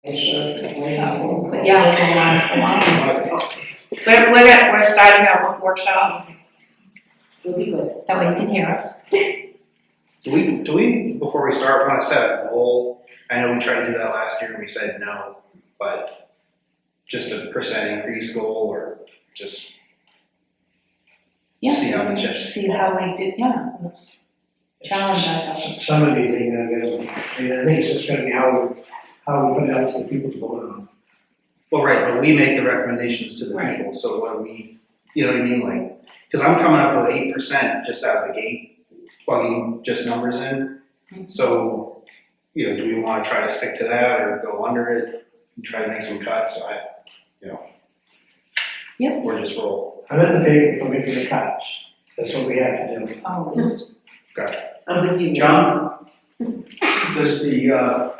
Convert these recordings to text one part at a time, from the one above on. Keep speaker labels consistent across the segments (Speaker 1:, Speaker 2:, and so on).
Speaker 1: So, but yeah, we'll go line for line. We're starting our workshop.
Speaker 2: It'll be good.
Speaker 1: That way you can hear us.
Speaker 3: Do we, before we start, want to set a goal? I know we tried to do that last year and we said no, but just a percent increase goal or just
Speaker 1: Yeah.
Speaker 3: see how we chip.
Speaker 1: See how we do, yeah, let's challenge ourselves.
Speaker 4: Some of these things are gonna, I think it's just gonna be how we put it out to the people to vote on.
Speaker 3: Well, right, but we make the recommendations to the
Speaker 1: Right.
Speaker 3: people, so what do we, you know what I mean, like, because I'm coming up with 8% just out of the gate, plugging just numbers in. So, you know, do we want to try to stick to that or go under it and try to make some cuts? So
Speaker 1: Yep.
Speaker 3: Or just roll.
Speaker 4: I'm at the pay for making the cuts. That's what we have to do.
Speaker 1: Oh, yes.
Speaker 2: I'm with you.
Speaker 5: John, does do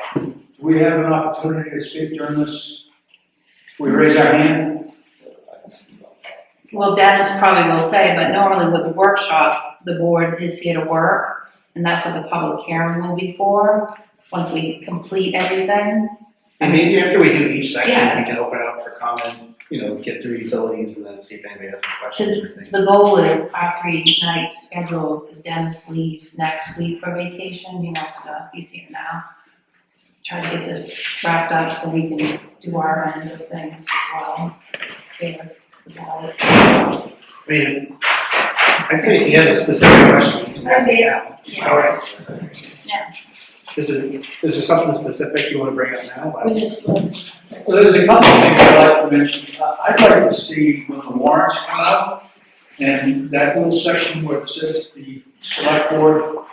Speaker 5: we have an opportunity to speak during this? We raise our hand?
Speaker 1: Well, Dennis probably will say, but normally with the workshops, the board is here to work, and that's what the public hearing will be for, once we complete everything.
Speaker 3: And maybe after we do each section,
Speaker 1: Yes.
Speaker 3: we can open it up for comment, you know, get through utilities and then see if anybody has any questions or things.
Speaker 1: The goal is our 3 night schedule, because Dennis leaves next week for vacation, he wants to, he's here now. Try to get this wrapped up so we can do our end of things as well. Yeah, the ballot.
Speaker 3: I mean, I'd say if he has a specific question, he can ask it now.
Speaker 1: Yeah.
Speaker 3: All right.
Speaker 1: Yeah.
Speaker 3: Is there something specific you want to bring up now?
Speaker 1: We just,
Speaker 5: Well, there's a couple of things I'd like to mention. I'd like to see when the warrants come out, and that little section where it says the select board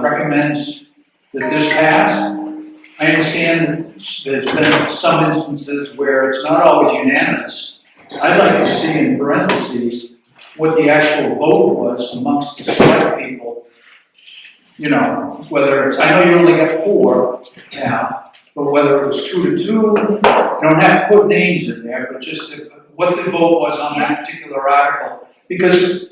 Speaker 5: recommends that this pass. I understand there's been some instances where it's not always unanimous. I'd like to see in parentheses what the actual vote was amongst the select people. You know, whether it's, I know you only got 4 now, but whether it was 2 to 2, you don't have to put names in there, but just what the vote was on that particular article. Because,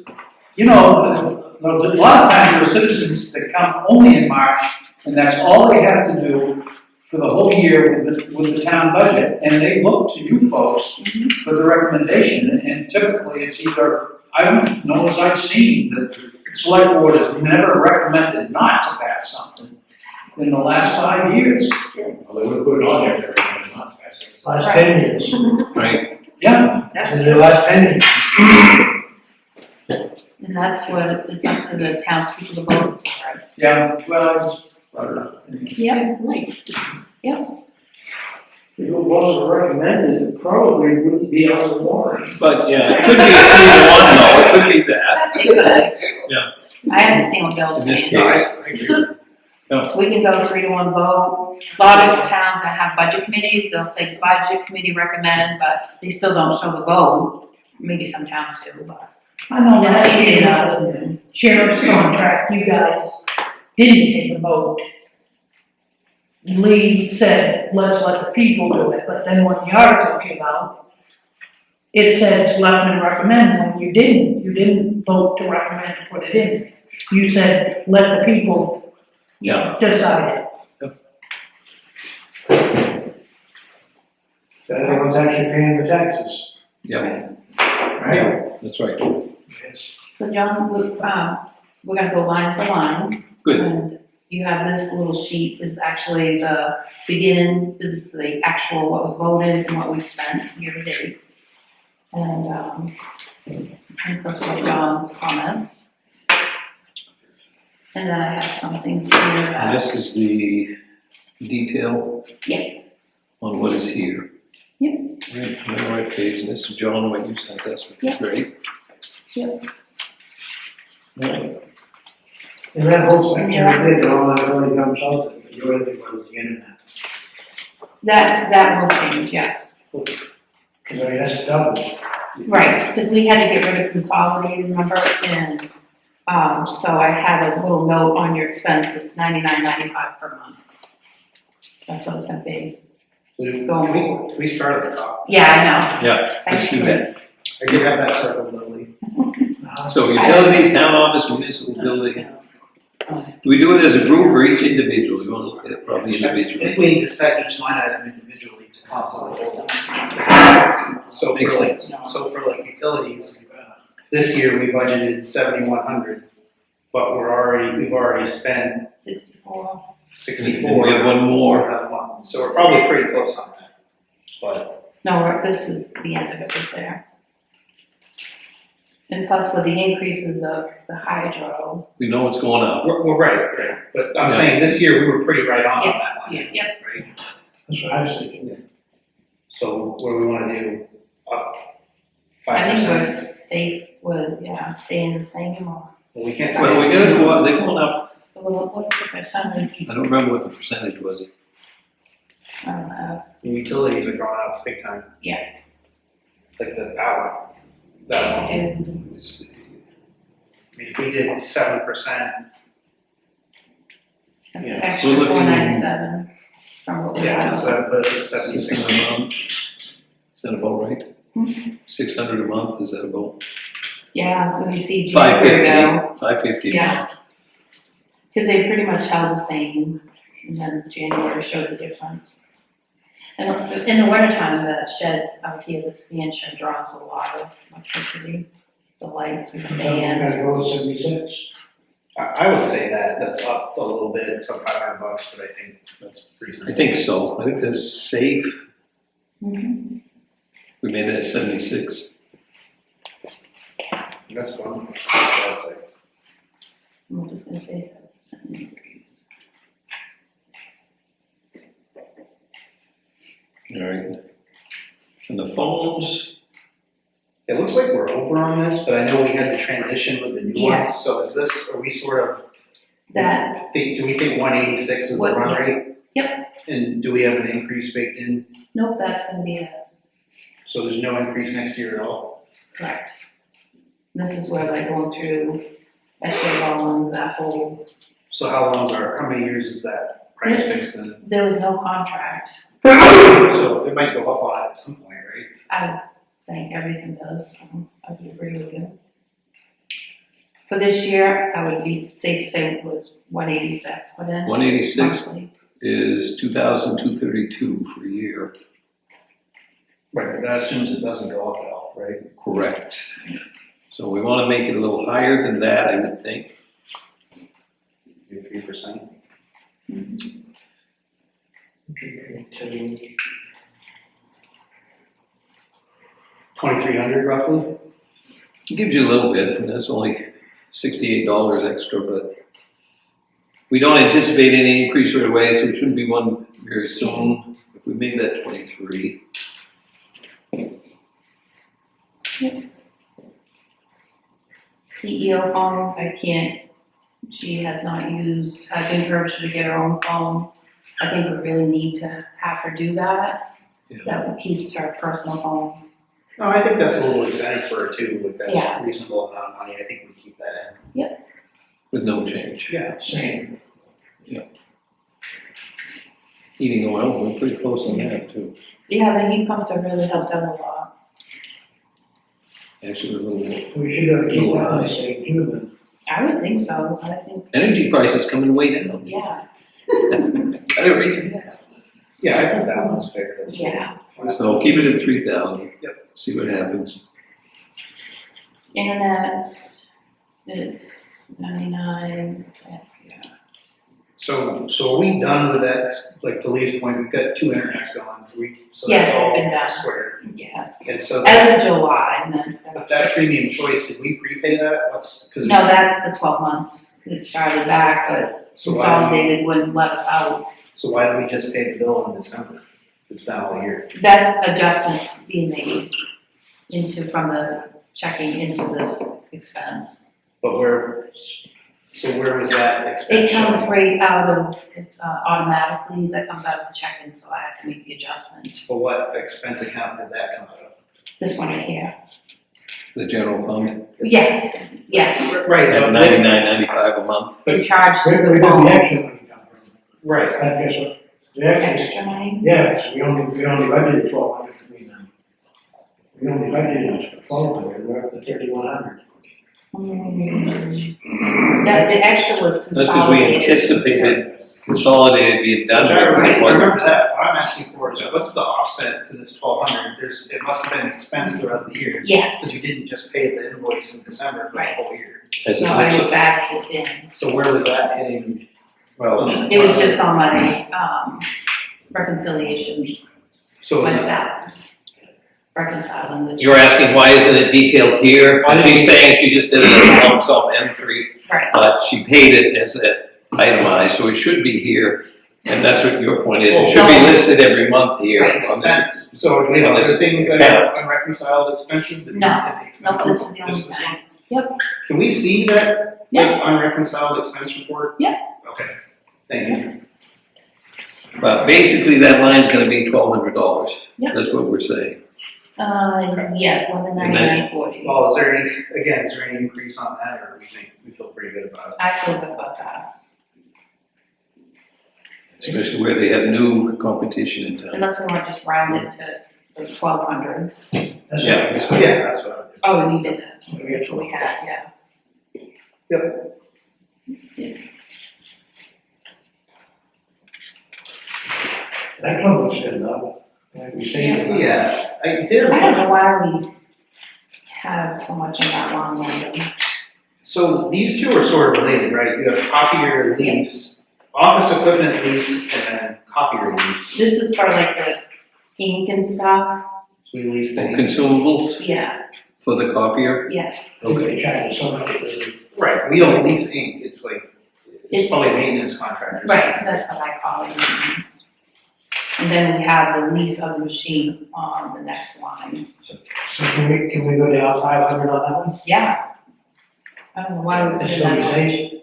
Speaker 5: you know, a lot of times there are citizens that come only in March, and that's all they have to do for the whole year with the town budget, and they look to you folks for the recommendation, and typically it's either, I don't know as I've seen, that the select board has never recommended not to pass something in the last 5 years.
Speaker 6: Well, they would have put it on there if they recommended not to pass it.
Speaker 4: Last 10 years.
Speaker 6: Right.
Speaker 5: Yeah.
Speaker 4: In the last 10 years.
Speaker 1: and that's what, it's up to the townspeople to vote for.
Speaker 5: Yeah, well, I just brought it up.
Speaker 1: Yeah, right.
Speaker 4: If it wasn't recommended, it probably wouldn't be on the warrant.
Speaker 6: But yeah, it could be either one though, it could be that.
Speaker 1: That's good.
Speaker 6: Yeah.
Speaker 1: I understand what Bill's
Speaker 6: In this
Speaker 1: saying.
Speaker 3: No, I
Speaker 6: case,
Speaker 3: agree.
Speaker 1: We can go 3 to 1 vote. A lot of towns that have budget committees, they'll say the budget committee recommend, but they still don't show the vote. Maybe some towns do, but.
Speaker 7: I know
Speaker 1: That's
Speaker 7: last
Speaker 1: easy
Speaker 7: year,
Speaker 1: enough to do.
Speaker 7: sheriff's contract, you guys didn't take a vote. Lee said, let's let the people do it, but then when the article came out, it said selectmen recommend, when you didn't vote to recommend to put it in. You said, let the people decide it.
Speaker 4: So everyone's actually paying the taxes.
Speaker 6: Yeah,
Speaker 4: Right?
Speaker 6: that's right.
Speaker 4: Yes.
Speaker 1: So John, we're gonna go line for line.
Speaker 6: Good.
Speaker 1: And you have this little sheet is actually the beginning, this is the actual what was voted and what we spent year to date. And first of all, John's comments. And then I have some things here
Speaker 6: And
Speaker 1: that.
Speaker 6: this is the detail
Speaker 1: Yeah.
Speaker 6: on what is here.
Speaker 1: Yep.
Speaker 6: Right, on the right page, and this is John, what you sent us, which is
Speaker 1: Yep.
Speaker 6: great.
Speaker 1: Yep.
Speaker 6: Right.
Speaker 4: And that whole section right there, all that only comes out, the majority was the internet.
Speaker 1: That will change, yes.
Speaker 4: Because I mean, that's double.
Speaker 1: Right, because we had to get rid of consolidated number and, so I had a little note on your expense, it's $99.95 per month. That's what it's gonna be. Going forward.
Speaker 3: Can we start at the top?
Speaker 1: Yeah, I know.
Speaker 6: Yeah, let's do that.
Speaker 3: I did have that circled, Lily.
Speaker 6: So utilities, town office, municipal building, Do we do it as a group or each individual? You wanna look at it probably
Speaker 3: I think
Speaker 6: individually?
Speaker 3: we need to set each line item individually to complement the whole. So
Speaker 6: Makes
Speaker 3: for like,
Speaker 6: sense.
Speaker 3: so for like utilities, this year we budgeted 7,100, but we've already spent
Speaker 1: 64.
Speaker 3: 64.
Speaker 6: And we have one more.
Speaker 3: for another month. So we're probably pretty close on that, but.
Speaker 1: No, this is the end of it right there. And plus with the increases of the hydro.
Speaker 6: We know what's going up.
Speaker 3: We're right, but I'm
Speaker 6: Yeah.
Speaker 3: saying this year we were pretty right on that line.
Speaker 1: Yep.
Speaker 3: Right?
Speaker 4: That's what I was thinking.
Speaker 3: So what do we wanna do, up
Speaker 1: I think we're
Speaker 3: 5%?
Speaker 1: safe with, staying the same or,
Speaker 3: Well, we can't.
Speaker 6: Well, we gotta go up, they're going up,
Speaker 1: what's the percentage?
Speaker 6: I don't remember what the percentage was.
Speaker 1: I don't know.
Speaker 3: The utilities are going up big time.
Speaker 1: Yeah.
Speaker 3: Like the power. That,
Speaker 1: And
Speaker 6: Let me see.
Speaker 3: I mean, if we did 7%,
Speaker 1: that's
Speaker 3: Yeah.
Speaker 1: an extra
Speaker 6: We're looking-
Speaker 1: 497 from what we
Speaker 3: yeah, so
Speaker 1: had.
Speaker 3: that puts it at 76.
Speaker 6: 600 a month. Is that about right? 600 a month, is that about?
Speaker 1: Yeah, when you see January go,
Speaker 6: 550.
Speaker 1: yeah. Because they pretty much held the same, and then January showed the difference. And in the wintertime, the shed out here, the sand shed draws a lot of electricity, the lights and the
Speaker 4: We
Speaker 1: fans.
Speaker 4: gotta go to 76.
Speaker 3: I would say that's up a little bit, it's up $500, but I think that's reasonable.
Speaker 6: I think so, I think that's safe,
Speaker 1: Mhm.
Speaker 6: we made that 76.
Speaker 3: That's fun. That's like,
Speaker 1: I'm just gonna say 7% increase.
Speaker 6: All right. And the phones,
Speaker 3: it looks like we're over on this, but I know we had the transition with the new
Speaker 1: Yeah.
Speaker 3: ones, so are we sort of,
Speaker 1: That,
Speaker 3: do we think 186 is the
Speaker 1: What-
Speaker 3: run
Speaker 1: yeah.
Speaker 3: rate?
Speaker 1: Yep.
Speaker 3: And do we have an increase baked in?
Speaker 1: nope, that's gonna be
Speaker 3: So there's no increase next year at all?
Speaker 1: correct. This is where they're going through SJ Rollins, that whole,
Speaker 3: So how many years is that price fixed then?
Speaker 1: there was no contract.
Speaker 3: So it might go up on it at some point, right?
Speaker 1: I think everything does, I would agree with you. For this year, I would be safe to say it was 186 put in.
Speaker 6: 186
Speaker 1: monthly.
Speaker 6: is 2,232 for a year.
Speaker 3: Right, but that assumes it doesn't go up at all, right?
Speaker 6: Correct. So we wanna make it a little higher than that, I would think.
Speaker 3: 3%.
Speaker 4: Okay,
Speaker 3: 2,300 roughly?
Speaker 6: It gives you a little bit, and that's only $68 extra, but we don't anticipate any increase right away, so it shouldn't be one very soon. If we made that 23,
Speaker 1: CEO phone, I can't, she has not used, I've encouraged her to get her own phone. I think we really need to have her do that.
Speaker 6: Yeah.
Speaker 1: That keeps her personal phone.
Speaker 3: No, I think that's a little incentive for her too, with
Speaker 1: Yeah.
Speaker 3: that reasonable amount of money, I think we keep that
Speaker 6: with no change.
Speaker 3: in. Yeah.
Speaker 4: Same.
Speaker 6: Heating oil, we're pretty close on that too.
Speaker 1: Yeah, the heat pumps have really helped out a lot.
Speaker 6: Actually, we're a little,
Speaker 4: We should have keep that the same too then.
Speaker 1: I would think so, I think,
Speaker 6: energy prices coming way down.
Speaker 1: yeah,
Speaker 6: Gotta read it.
Speaker 3: Yeah, I think that one's fair. That's
Speaker 1: yeah.
Speaker 6: So keep it at 3,000.
Speaker 3: Yep.
Speaker 6: See what happens.
Speaker 1: Internet, it's 99, yeah.
Speaker 3: So are we done with that? Like to Lee's point, we've got 2 internets going, so that's
Speaker 1: Yeah,
Speaker 3: all
Speaker 1: they've been done.
Speaker 3: squared.
Speaker 1: Yes,
Speaker 3: And so
Speaker 1: as of July, and then,
Speaker 3: but that premium choice, did we prepay that? Cause
Speaker 1: no, that's the 12 months, it started back, but
Speaker 3: so
Speaker 1: Consolidated wouldn't let us out.
Speaker 3: why did we just pay the bill in December? It's been all year.
Speaker 1: That's adjustments being made from the checking into this expense.
Speaker 3: But where was that expense?
Speaker 1: It comes
Speaker 3: showing?
Speaker 1: right out of, it's automatically, that comes out of the checking, so I have to make the adjustment.
Speaker 3: But what expense account did that come out of?
Speaker 1: This one right here.
Speaker 6: The general fund,
Speaker 1: Yes, yes,
Speaker 3: Right,
Speaker 6: at $99.95 a month.
Speaker 1: they charge to
Speaker 4: Where
Speaker 1: the
Speaker 4: did the
Speaker 1: phones.
Speaker 4: extra money come from?
Speaker 3: right.
Speaker 4: I guess what, the extra,
Speaker 1: Extra money?
Speaker 4: yes, we only budgeted 1,200 for me now. We only budgeted 1,200, we're up to 3,100.
Speaker 1: That, the extra was
Speaker 6: That's because we
Speaker 1: consolidated.
Speaker 6: anticipated consolidated being done,
Speaker 3: Which I
Speaker 6: but it
Speaker 3: remember
Speaker 6: wasn't.
Speaker 3: that, what I'm asking for is, what's the offset to this 1,200? It must have been expense throughout the year.
Speaker 1: Yes,
Speaker 3: Because you didn't just pay the invoice in December for the
Speaker 1: Right.
Speaker 3: whole year.
Speaker 6: As it
Speaker 1: no, I
Speaker 6: looks,
Speaker 1: went back in.
Speaker 3: So where was that hitting? Well.
Speaker 1: It was just on my, reconciliations
Speaker 3: So is it,
Speaker 1: myself. Reconciling the.
Speaker 6: you're asking why isn't it detailed here? She's saying she just did it as a lump sum entry,
Speaker 1: Right,
Speaker 6: but she paid it as a itemized, so it should be here. And that's what your point is, it should be listed every month here
Speaker 1: Right.
Speaker 6: on this.
Speaker 3: expense? So do we have
Speaker 6: on this
Speaker 3: other things that
Speaker 6: account.
Speaker 3: are unreconciled expenses that
Speaker 1: No.
Speaker 3: didn't hit the
Speaker 1: no,
Speaker 3: expenses?
Speaker 1: this is the only
Speaker 3: Just this
Speaker 1: thing.
Speaker 3: one?
Speaker 1: Yep.
Speaker 3: Can we see that,
Speaker 1: Yeah.
Speaker 3: like, unreconciled expense report?
Speaker 1: Yeah.
Speaker 3: Okay, thank you.
Speaker 6: But basically, that line's gonna be $1,200.
Speaker 1: Yeah.
Speaker 6: That's what we're saying.
Speaker 1: Yeah, 1199.40.
Speaker 3: Well, is there any increase on that, or we feel pretty good about it?
Speaker 1: I feel good about that,
Speaker 6: Especially where they have new competition in town.
Speaker 1: unless we want to just round it to the 1,200.
Speaker 4: That's
Speaker 6: Yeah.
Speaker 4: what-
Speaker 3: Yeah, that's what
Speaker 1: Oh, we did that, that's what we had, yeah.
Speaker 4: That one looks good enough. Like we say.
Speaker 3: Yeah, I did.
Speaker 1: I don't know why we have so much in that long window.
Speaker 3: So these two are sort of related, right? You have copier lease, office equipment lease, and then copier lease.
Speaker 1: This is for like the ink and stuff,
Speaker 3: So we lease the.
Speaker 6: Consumables
Speaker 1: yeah,
Speaker 6: for the copier?
Speaker 1: yes.
Speaker 4: Okay, trying to sum up the.
Speaker 3: Right, we don't lease ink, it's like, it's
Speaker 1: It's-
Speaker 3: probably a maintenance contract or something.
Speaker 1: Right, that's what I call it. And then we have the lease of the machine on the next line.
Speaker 4: So can we go down 500 on that one?
Speaker 1: Yeah. I don't know why we would
Speaker 4: That's
Speaker 1: do
Speaker 4: what we
Speaker 1: that.
Speaker 4: say.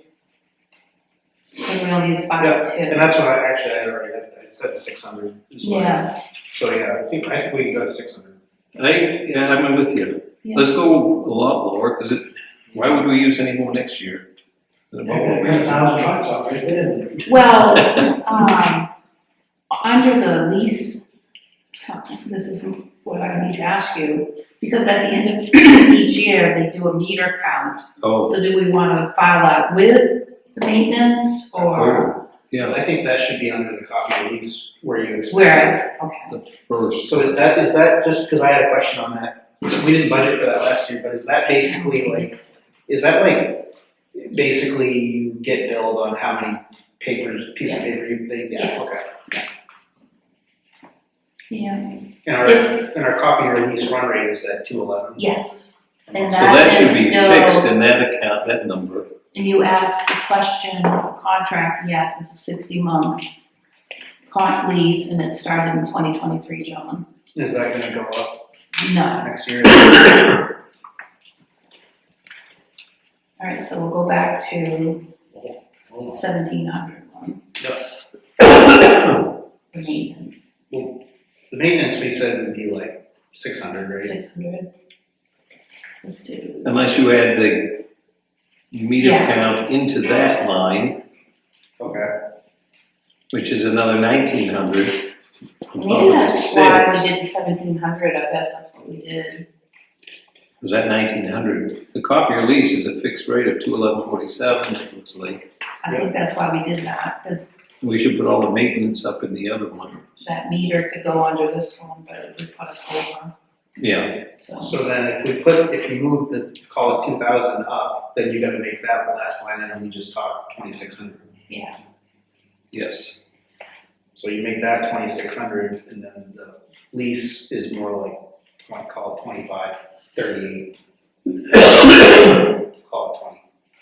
Speaker 1: And we only use
Speaker 3: Yeah,
Speaker 1: 502.
Speaker 3: and that's what I had already, I said 600 as well.
Speaker 1: Yeah,
Speaker 3: So yeah, I think we can go to 600.
Speaker 6: I'm with you.
Speaker 1: Yeah.
Speaker 6: Let's go a lot lower, because why would we use any more next year? Than what we're using?
Speaker 4: $10,000 off right there.
Speaker 1: well, under the lease, so this is what I need to ask you, because at the end of each year, they do a meter count.
Speaker 6: Oh,
Speaker 1: So do we want to file that with the maintenance or
Speaker 6: yeah,
Speaker 3: I think that should be under the copier lease where you expense it.
Speaker 1: where? Okay.
Speaker 6: the first.
Speaker 3: So is that just, because I had a question on that, we didn't budget for that last year, but is that basically like, basically you get billed on how many piece of paper they, yeah,
Speaker 1: Yes.
Speaker 3: okay.
Speaker 1: Yeah,
Speaker 3: And our copier lease run rate is at 211.
Speaker 1: yes. And
Speaker 6: So that should
Speaker 1: is
Speaker 6: be
Speaker 1: still-
Speaker 6: fixed in that account, that number.
Speaker 1: And you asked the question, contract, yes, it's a 60-month lease, and it started in 2023, John.
Speaker 3: Is that gonna go up
Speaker 1: No.
Speaker 3: next year?
Speaker 1: All right, so we'll go back to 1,700 one. For maintenance,
Speaker 3: The maintenance we said would be like 600, right?
Speaker 1: 600. Let's do,
Speaker 6: Unless you add the meter
Speaker 1: Yeah.
Speaker 6: count into that line,
Speaker 3: Okay.
Speaker 6: which is another 1,900. on top
Speaker 1: maybe
Speaker 6: of the
Speaker 1: that's why we
Speaker 6: 6.
Speaker 1: did 1,700, I bet that's what we did.
Speaker 6: Was that 1,900? The copier lease is a fixed rate of $211.47, it looks like.
Speaker 1: I think that's why we did that, because
Speaker 6: We should put all the maintenance up in the other one.
Speaker 1: that meter could go under this one, but it would put us over,
Speaker 6: Yeah,
Speaker 1: so.
Speaker 3: So then if you move call it 2,000 up, then you gotta make that the last line item, we just talked 2,600.
Speaker 1: Yeah,
Speaker 6: yes.
Speaker 3: So you make that 2,600, and then the lease is more like, call it 25, 38. Call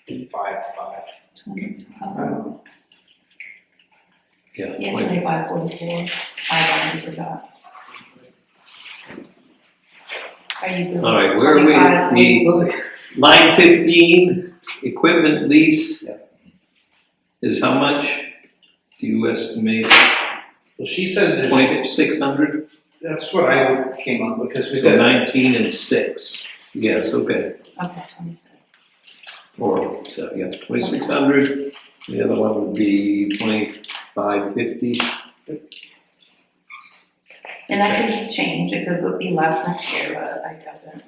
Speaker 3: it 25, 5.
Speaker 1: 25.
Speaker 6: Yeah.
Speaker 1: Yeah, 2544, 500 for that. Are you good?
Speaker 6: All right, where are we?
Speaker 1: 25?
Speaker 6: Line 15, equipment lease.
Speaker 3: Yeah.
Speaker 6: Is how much? Do you estimate?
Speaker 3: Well, she said there's,
Speaker 6: 2,600?
Speaker 3: that's what I came up with, because we've
Speaker 6: So
Speaker 3: got,
Speaker 6: 19 and 6. Yes, okay.
Speaker 1: Okay, 26.
Speaker 6: Or, so, yeah, 2,600. The other one would be 2,550.
Speaker 1: And that could change, it could be less next year, but I doesn't.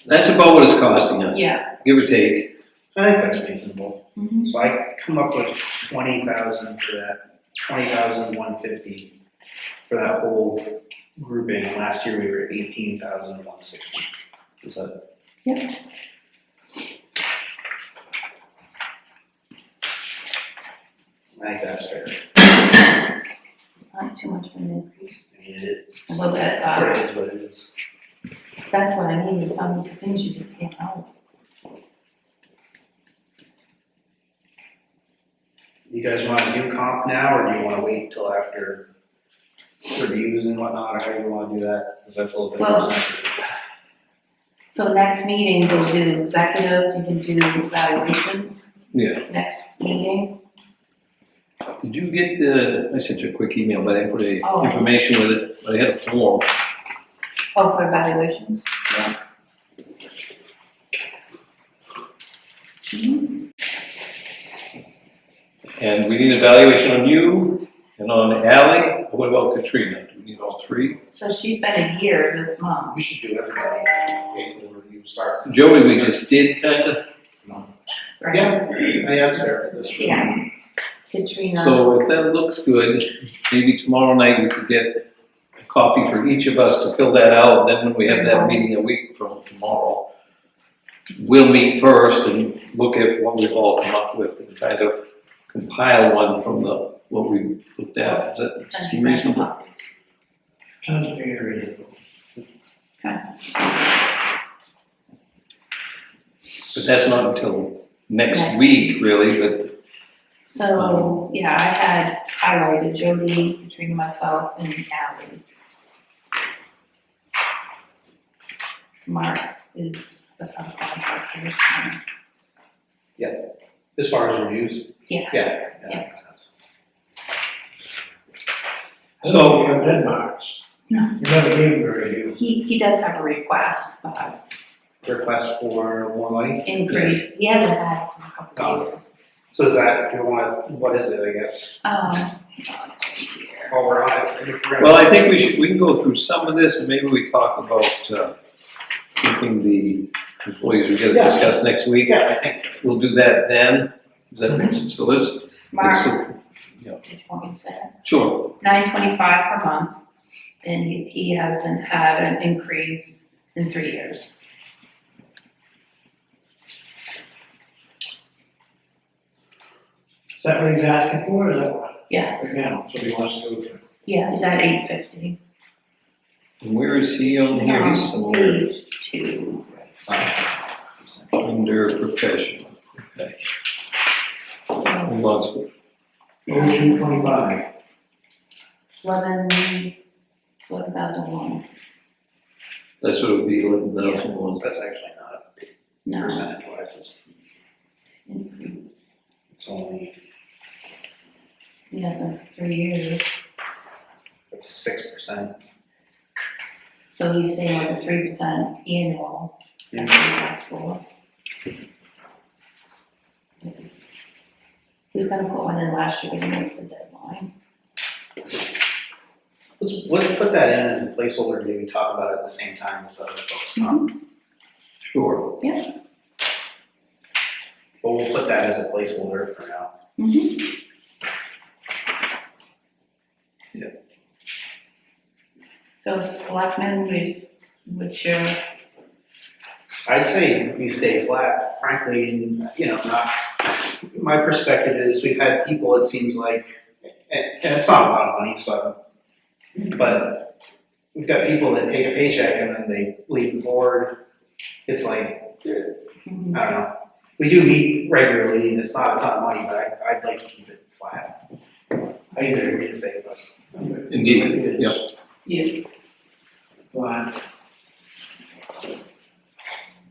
Speaker 6: That's about what it's costing us,
Speaker 1: Yeah.
Speaker 6: give or take.
Speaker 3: I think that's reasonable.
Speaker 1: Mhm.
Speaker 3: So I come up with 20,000 for that, 20,150 for that whole grouping, and last year we were at 18,160. Is that?
Speaker 1: Yeah.
Speaker 3: I think that's fair.
Speaker 1: It's not too much of an increase.
Speaker 3: I mean,
Speaker 1: A little bit,
Speaker 3: it is what it is.
Speaker 1: that's what I mean, is some things you just can't help.
Speaker 3: You guys wanna do comp now, or do you wanna wait till after reviews and whatnot, or how do you wanna do that? Cause that's a little bit more
Speaker 1: Well-
Speaker 3: sensitive.
Speaker 1: So next meeting, we'll do executives, you can do evaluations,
Speaker 6: Yeah.
Speaker 1: next meeting.
Speaker 6: Did you get the, I sent you a quick email, but I didn't put any
Speaker 1: Oh.
Speaker 6: information with it, I had a form.
Speaker 1: Oh, for evaluations?
Speaker 6: Yeah.
Speaker 1: Mhm.
Speaker 6: And we need an evaluation on you and on Ally. What about Katrina? Do we need all three?
Speaker 1: So she's been a year this month.
Speaker 3: We should do everybody, when review starts.
Speaker 6: Jody, we just did kinda.
Speaker 1: Right?
Speaker 3: Yeah, that's fair. That's true.
Speaker 1: Yeah. Katrina,
Speaker 6: So if that looks good, maybe tomorrow night we could get a copy for each of us to fill that out. Then when we have that meeting a week from tomorrow, we'll meet first and look at what we've all come up with and kind of compile one from what we looked at. Does that
Speaker 1: send
Speaker 6: seem
Speaker 1: you guys
Speaker 6: reasonable?
Speaker 1: copies.
Speaker 4: Sounds very reasonable.
Speaker 6: But that's not until next
Speaker 1: Next
Speaker 6: week, really, but
Speaker 1: So, yeah, I had highlighted Jody, Katrina, myself, and Ally. Mark is a subcontractor, so,
Speaker 3: As far as reviews?
Speaker 1: Yeah.
Speaker 3: Yeah, that
Speaker 1: Yeah.
Speaker 3: makes sense.
Speaker 4: I don't think you have Denmark's.
Speaker 1: No.
Speaker 4: You never gave him a review.
Speaker 1: he does have a request,
Speaker 3: Request for more money?
Speaker 1: increase, he hasn't had it for a couple of years.
Speaker 3: So is that, do you want, what is it, I guess? While we're on it.
Speaker 6: well, I think we can go through some of this and maybe we talk about something the employees we gotta
Speaker 3: Yeah.
Speaker 6: discuss next week.
Speaker 3: Yeah, I think,
Speaker 6: We'll do that then. Does that make sense? So let's,
Speaker 1: Mark,
Speaker 6: let's-
Speaker 1: did you want me to say that?
Speaker 6: sure.
Speaker 1: $925 per month, and he hasn't had an increase in 3 years.
Speaker 4: Is that what he's asking for, or is that what?
Speaker 1: Yeah.
Speaker 4: Right now, so he wants to go to.
Speaker 1: Yeah, he's at $850.
Speaker 6: And where is he on
Speaker 1: He's
Speaker 6: here?
Speaker 1: on
Speaker 6: He's somewhere
Speaker 1: page 2.
Speaker 3: it's fine.
Speaker 6: under professional. Okay. Hold on, so
Speaker 4: 225.
Speaker 1: 11,001.
Speaker 6: that's what it would be, 11,001.
Speaker 3: That's actually not
Speaker 1: No,
Speaker 3: percentage wise,
Speaker 1: increase.
Speaker 3: it's only,
Speaker 1: Yeah, since 3 years.
Speaker 3: it's 6%.
Speaker 1: So he's saying like a 3% annual, that's what he's asked for. He was gonna put one in last year, but he missed the deadline.
Speaker 3: Let's put that in as a placeholder, maybe talk about it at the same time as other folks come.
Speaker 6: Sure.
Speaker 3: But we'll put that as a placeholder for now.
Speaker 1: Mm-hmm.
Speaker 6: Yeah.
Speaker 1: So selectmen, which your,
Speaker 3: I'd say we stay flat, frankly, you know, not, my perspective is we've had people, it seems like, and it's not a lot of money, so, but we've got people that take a paycheck and then they leave the board. It's like, I don't know, we do meet regularly and it's not a ton of money, but I'd like to keep it flat. It's easier for me to say, but.
Speaker 6: Indeed, yep.
Speaker 1: you,
Speaker 4: But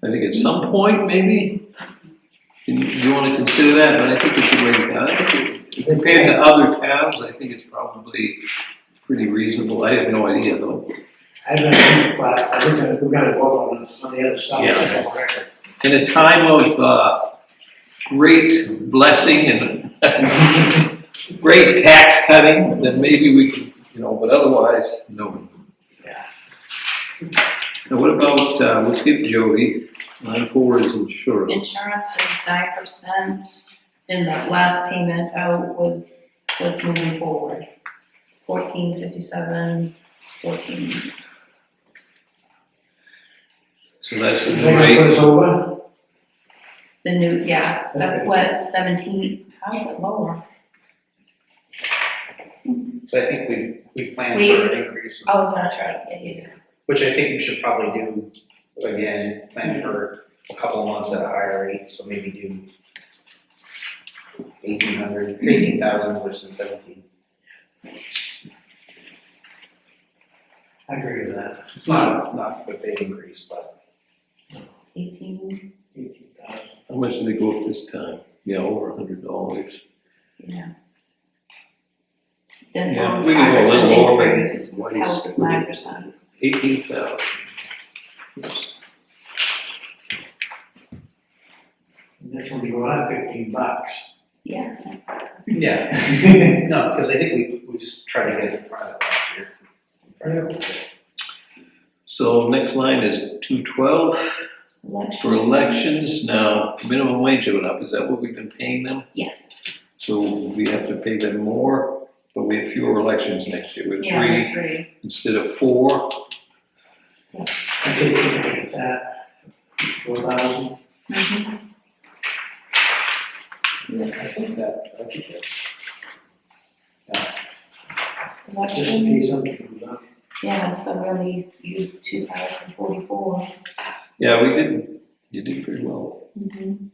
Speaker 6: I think at some point, maybe, you want to consider that, but I think it's a ways down. I think compared to other towns, I think it's probably pretty reasonable. I have no idea though.
Speaker 4: I've been, but I think that we're gonna work on the other stuff.
Speaker 6: Yeah. In a time of great blessing and great tax cutting, then maybe we can, but otherwise, no.
Speaker 4: Yeah.
Speaker 6: Now what about, let's give Jody Line 4 is insurance.
Speaker 1: Insurance is 9%, and the last payment out was what's moving forward. 1457, 14.
Speaker 6: So that's the
Speaker 4: Is
Speaker 6: new
Speaker 4: that gonna
Speaker 6: rate.
Speaker 4: put us over?
Speaker 1: The new, yeah, so
Speaker 4: Okay.
Speaker 1: what, 17, how's it lower?
Speaker 3: So I think we planned
Speaker 1: We-
Speaker 3: for an increase,
Speaker 1: Oh, that's right, yeah.
Speaker 3: which I think we should probably do again, plan for a couple of months at a higher rate, so maybe do 18,000 versus 17.
Speaker 4: I agree with that.
Speaker 3: It's not a big increase, but
Speaker 1: 18,
Speaker 4: 18,000.
Speaker 6: How much did they go up this time? Yeah, over $100.
Speaker 1: yeah.
Speaker 6: Yeah,
Speaker 1: Dental is
Speaker 6: we can go a little
Speaker 1: 5%
Speaker 6: lower, but
Speaker 1: increase,
Speaker 6: what is-
Speaker 1: health is 9%.
Speaker 6: 18,000.
Speaker 4: And that's only going up $15.
Speaker 1: Yes,
Speaker 3: yeah. No, because I think we tried to get it in front of it last year.
Speaker 6: So next line is 212
Speaker 1: election.
Speaker 6: for elections. Now, minimum wage went up. Is that what we've been paying them?
Speaker 1: Yes,
Speaker 6: So we have to pay them more, but we have fewer elections next year. We have
Speaker 1: yeah,
Speaker 6: 3
Speaker 1: 3.
Speaker 6: instead of 4.
Speaker 4: I think we can make that 4,000.
Speaker 1: Mhm.
Speaker 3: I think that's.
Speaker 4: Just in
Speaker 1: Election,
Speaker 4: case something comes up.
Speaker 1: yeah, so we only used 2,044.
Speaker 6: Yeah, we did. You did pretty well.
Speaker 1: Mhm.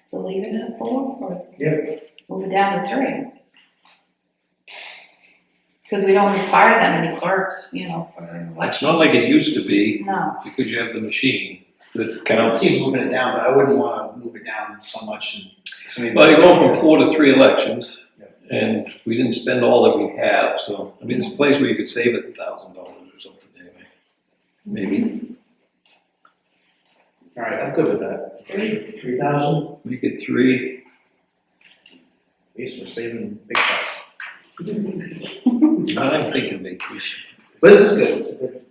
Speaker 1: So leave it at 4 or
Speaker 4: Yep.
Speaker 1: move it down to 3? Because we don't require that many clerks, you know, for an
Speaker 6: It's
Speaker 1: election.
Speaker 6: not like it used to be
Speaker 1: No,
Speaker 6: because you have the machine that
Speaker 3: I don't
Speaker 6: counts.
Speaker 3: see moving it down, but I wouldn't want to move it down so much. And so maybe.
Speaker 6: Well, you go from 4 to 3 elections, and we didn't spend all that we have, so, I mean, it's a place where you could save $1,000 or something anyway. Maybe,
Speaker 3: All right, I'm good with that.
Speaker 4: 3,000.
Speaker 6: make it 3.
Speaker 3: At least we're saving big costs.
Speaker 6: I'm thinking vacation.
Speaker 3: But this is good, it's a good.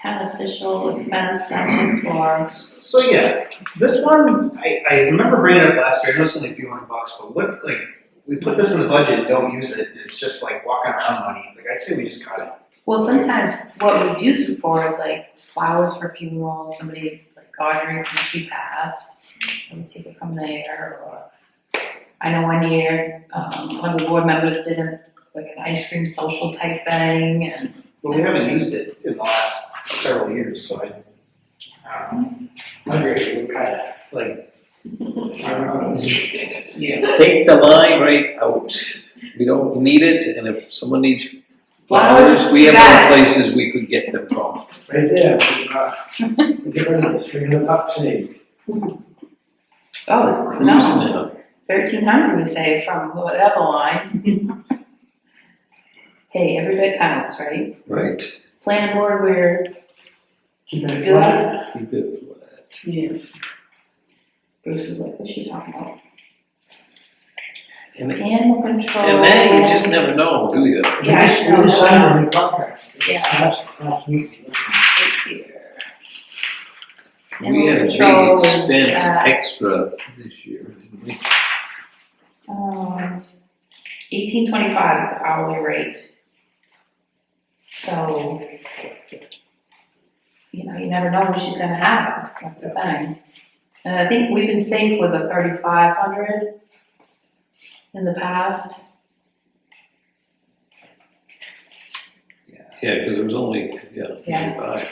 Speaker 1: town official expense, that's just for,
Speaker 3: So yeah, this one, I remember bringing it up last year, I know it's only a few $100, but what, like, we put this in the budget and don't use it, and it's just like walking around money, like, I'd say we just cut it.
Speaker 1: well, sometimes what we've used it for is like flowers for funerals, somebody, like Audrey, when she passed, and we take it from there, or, I know one year, one of the board members did like an ice cream social type thing, and
Speaker 3: But we haven't used it in the last several years, so I don't know,
Speaker 4: I agree, we'll cut it.
Speaker 3: like,
Speaker 4: Yeah.
Speaker 6: Take the line right out. We don't need it, and if someone needs
Speaker 1: Flowers,
Speaker 6: flowers, we have
Speaker 1: bags.
Speaker 6: other places we could get them from.
Speaker 4: Right there, we get rid of it, $300 saved.
Speaker 1: oh,
Speaker 6: Cruising
Speaker 1: no,
Speaker 6: now.
Speaker 1: 1,300 we save from whatever line. Hey, every bit counts, right?
Speaker 6: Right.
Speaker 1: Planning board, we're
Speaker 4: Keep it
Speaker 1: good.
Speaker 4: flat.
Speaker 6: Keep it flat.
Speaker 1: Yeah. Bruce is like, what's she talking about?
Speaker 6: And
Speaker 1: Animal control.
Speaker 6: and then you just never know, do you?
Speaker 1: Yeah, I should know
Speaker 4: We just signed
Speaker 1: that.
Speaker 4: a new contract.
Speaker 1: Yeah.
Speaker 4: Last meeting.
Speaker 6: We had a big
Speaker 1: Animal control is
Speaker 6: expense
Speaker 1: at,
Speaker 6: extra this year, didn't we?
Speaker 1: 1825 is the hourly rate. So, you know, you never know what she's gonna have, that's the thing. And I think we've been safe with the 3,500 in the past.
Speaker 6: Yeah, because it was only,
Speaker 1: Yeah.
Speaker 6: 25.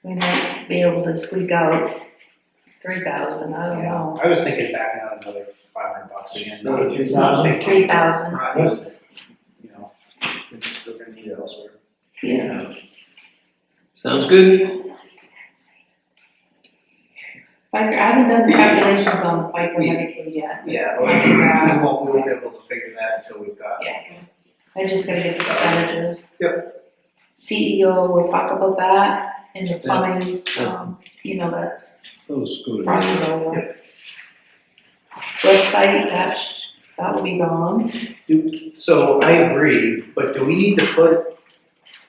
Speaker 1: We might be able to squeak out 3,000, I don't know.
Speaker 3: I was thinking backing out another $500 again.
Speaker 4: Another 3,000?
Speaker 1: 3,000,
Speaker 3: We're not using it, you know, we're gonna need it elsewhere.
Speaker 1: yeah.
Speaker 6: Sounds good?
Speaker 1: FICA, I haven't done the calculations on the FICA Medicaid yet.
Speaker 3: Yeah, but
Speaker 1: I'll do that.
Speaker 3: we won't be able to figure that until we've got.
Speaker 1: Yeah, I just gotta get the percentages.
Speaker 3: Yep.
Speaker 1: CEO, we'll talk about that, and the plumbing,
Speaker 6: Yeah.
Speaker 1: you know, that's
Speaker 6: Those go to.
Speaker 1: process over. Website, that will be gone.
Speaker 3: So I agree, but do we need to put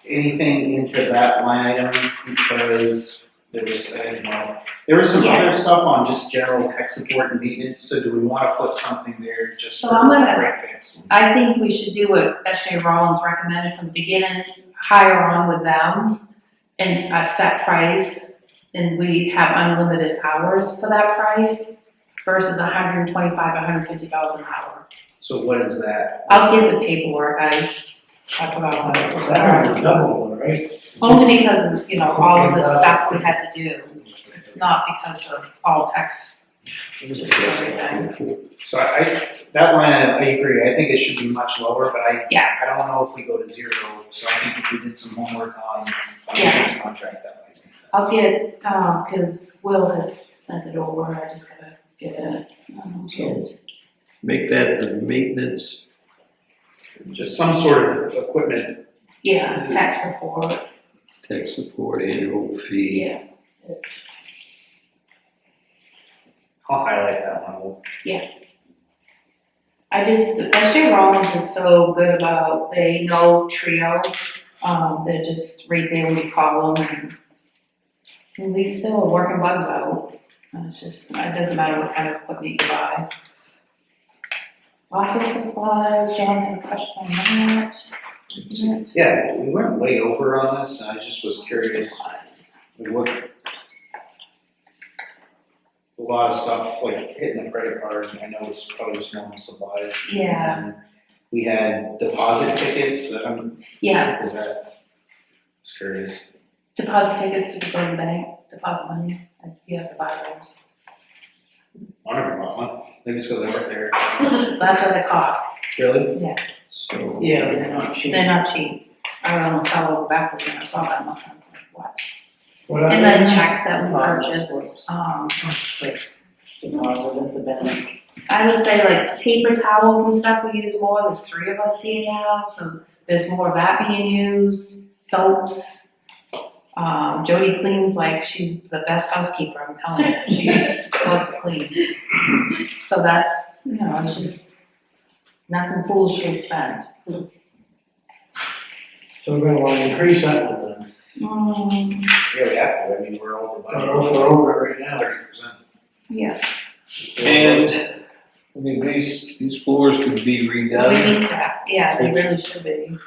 Speaker 3: anything into that line item? Because There was some other
Speaker 1: Yes.
Speaker 3: stuff on just general tech support and maintenance, so do we wanna put something there just
Speaker 1: So
Speaker 3: for
Speaker 1: I'm gonna-
Speaker 3: break fix?
Speaker 1: I think we should do what SJ Rollins recommended from the beginning, hire on with them and a set price, and we have unlimited hours for that price versus $125, $150 an hour.
Speaker 3: So what is that?
Speaker 1: I'll get the paperwork, I forgot what it was.
Speaker 4: That's double, right?
Speaker 1: Only because of, all of the stuff we had to do. It's not because of all text, just everything.
Speaker 3: So that line, I agree, I think it should be much lower, but I don't know if we go to zero, so I think if we did some homework on
Speaker 1: Yeah.
Speaker 3: this contract, that might make sense.
Speaker 1: I'll get, cause Will has sent it over, I just gotta get it.
Speaker 6: Make that the maintenance,
Speaker 3: Just some sort of equipment.
Speaker 1: Yeah, tech support,
Speaker 6: tech support, annual fee.
Speaker 1: yeah.
Speaker 3: I'll highlight that one.
Speaker 1: SJ Rollins is so good about, they know Trio, they're just right there when you call them, and we still are working bugs out. It's just, it doesn't matter what kind of equipment you buy. Office supplies, John had a question on that.
Speaker 3: Yeah, we went way over on this, and I just was curious, what, a lot of stuff, like hitting the credit card, I know it's probably just normal supplies.
Speaker 1: Yeah,
Speaker 3: And we had deposit tickets,
Speaker 1: yeah,
Speaker 3: was that, just curious.
Speaker 1: deposit tickets to go to the bank, deposit money, you have to buy those.
Speaker 3: I never bought one, maybe it's because I work there.
Speaker 1: That's what it costs.
Speaker 3: Really?
Speaker 6: So.
Speaker 2: Yeah, they're not cheap.
Speaker 1: They're not cheap. I almost fell over backwards when I saw that much. I was like, what?
Speaker 4: What are
Speaker 1: And
Speaker 4: they?
Speaker 1: then checks that we
Speaker 2: Deposit
Speaker 1: purchased,
Speaker 2: Deposit at the bank.
Speaker 1: I would say like paper towels and stuff we use more, there's 3 of us here now, so there's more of that being used, soaps. Jody cleans like she's the best housekeeper, I'm telling you, she loves to clean. So that's, it's just nothing foolishly spent.
Speaker 4: So we're gonna wanna increase that one then.
Speaker 3: Yeah, we have to, I mean, we're over budget.
Speaker 4: We're over it right now.
Speaker 3: 30%.
Speaker 1: Yeah,
Speaker 6: And, I mean, these floors could be
Speaker 1: we
Speaker 6: redone.
Speaker 1: need to, yeah, they really should be.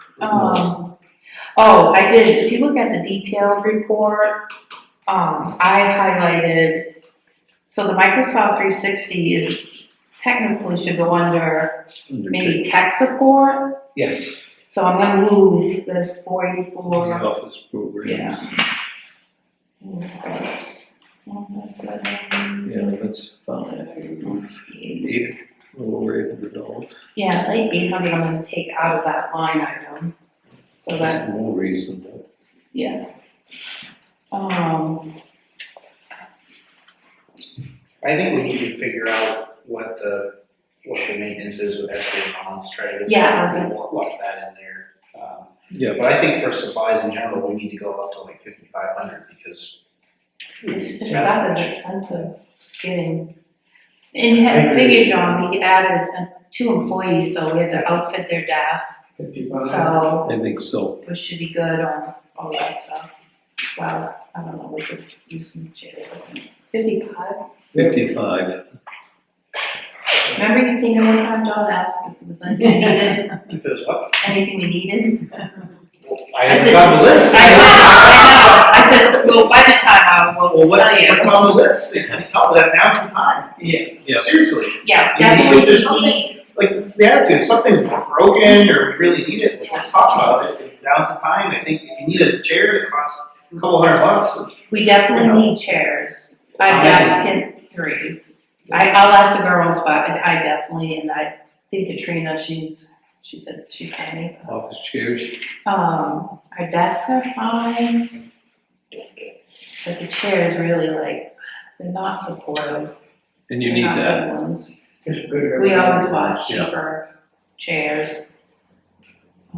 Speaker 1: I did, if you look at the detailed report, I highlighted, so the Microsoft 360 is, technically should go under maybe tech support,
Speaker 3: Yes.
Speaker 1: so I'm gonna move this 484.
Speaker 6: Office programs. Yeah, that's fine. Eight, a little over $800.
Speaker 1: Yeah, it's like 800 I'm gonna take out of that line item, so that,
Speaker 6: That's more reasonable.
Speaker 1: yeah.
Speaker 3: I think we need to figure out what the maintenance is with SJ bonds, try to
Speaker 1: Yeah,
Speaker 3: get
Speaker 1: okay.
Speaker 3: more like that in there.
Speaker 6: Yeah,
Speaker 3: But I think for supplies in general, we need to go up to like 5,500 because.
Speaker 1: This stuff is expensive getting, and you had to figure, John, we added 2 employees, so we had to outfit their desks,
Speaker 4: 55.
Speaker 1: so
Speaker 6: I think so.
Speaker 1: we should be good on all that stuff. Well, I don't know, we could use some chairs. 55?
Speaker 6: 55.
Speaker 1: Remember you came in one time, John, asked if there was anything we needed,
Speaker 3: If it was what?
Speaker 1: anything we needed?
Speaker 3: I
Speaker 1: I said-
Speaker 3: haven't got the list.
Speaker 1: I said, well, by the time I will
Speaker 3: Well,
Speaker 1: tell you.
Speaker 3: what's on the list? Tell that now's the time.
Speaker 6: Yeah.
Speaker 3: Seriously,
Speaker 1: Yeah,
Speaker 3: You need-
Speaker 1: definitely
Speaker 3: there's something-
Speaker 1: need,
Speaker 3: like, it's the attitude, if something's broken or we really need it, like, let's talk about it. Now's the time. I think if you need a chair that costs a couple $100, it's.
Speaker 1: we definitely need chairs. A desk and 3. I'll ask the girls, but I definitely, and I think Katrina, she can.
Speaker 6: Office chairs.
Speaker 1: Our desks are fine. But the chairs really they're not supportive.
Speaker 6: And you
Speaker 1: They're
Speaker 6: need
Speaker 1: not
Speaker 6: that.
Speaker 1: good ones.
Speaker 4: Just good.
Speaker 1: We always bought
Speaker 6: Yeah.
Speaker 1: cheaper chairs.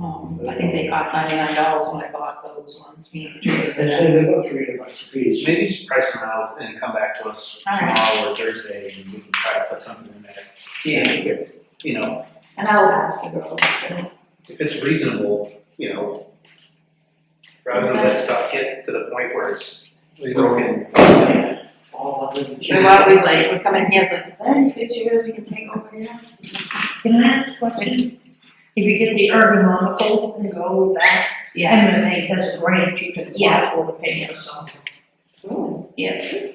Speaker 1: I think they cost $99 when I bought those ones, me and
Speaker 4: I
Speaker 1: Katrina
Speaker 4: say
Speaker 1: said.
Speaker 4: they go $300 a piece.
Speaker 3: Maybe just price them out and come back to us
Speaker 1: All right.
Speaker 3: tomorrow or Thursday and we can try to put something in there.
Speaker 1: Yeah.
Speaker 3: See if,
Speaker 1: And I will ask the girls.
Speaker 3: if it's reasonable, rather than let stuff get to the point where it's
Speaker 6: We don't,
Speaker 2: All of them.
Speaker 1: We're always like, we come in here, it's like, is there any good chairs we can take over here?
Speaker 7: Can I ask a question? If you get the ergonomical and go with that,
Speaker 1: Yeah,
Speaker 7: MMA has a grant you can apply for to pay for something.
Speaker 1: yeah,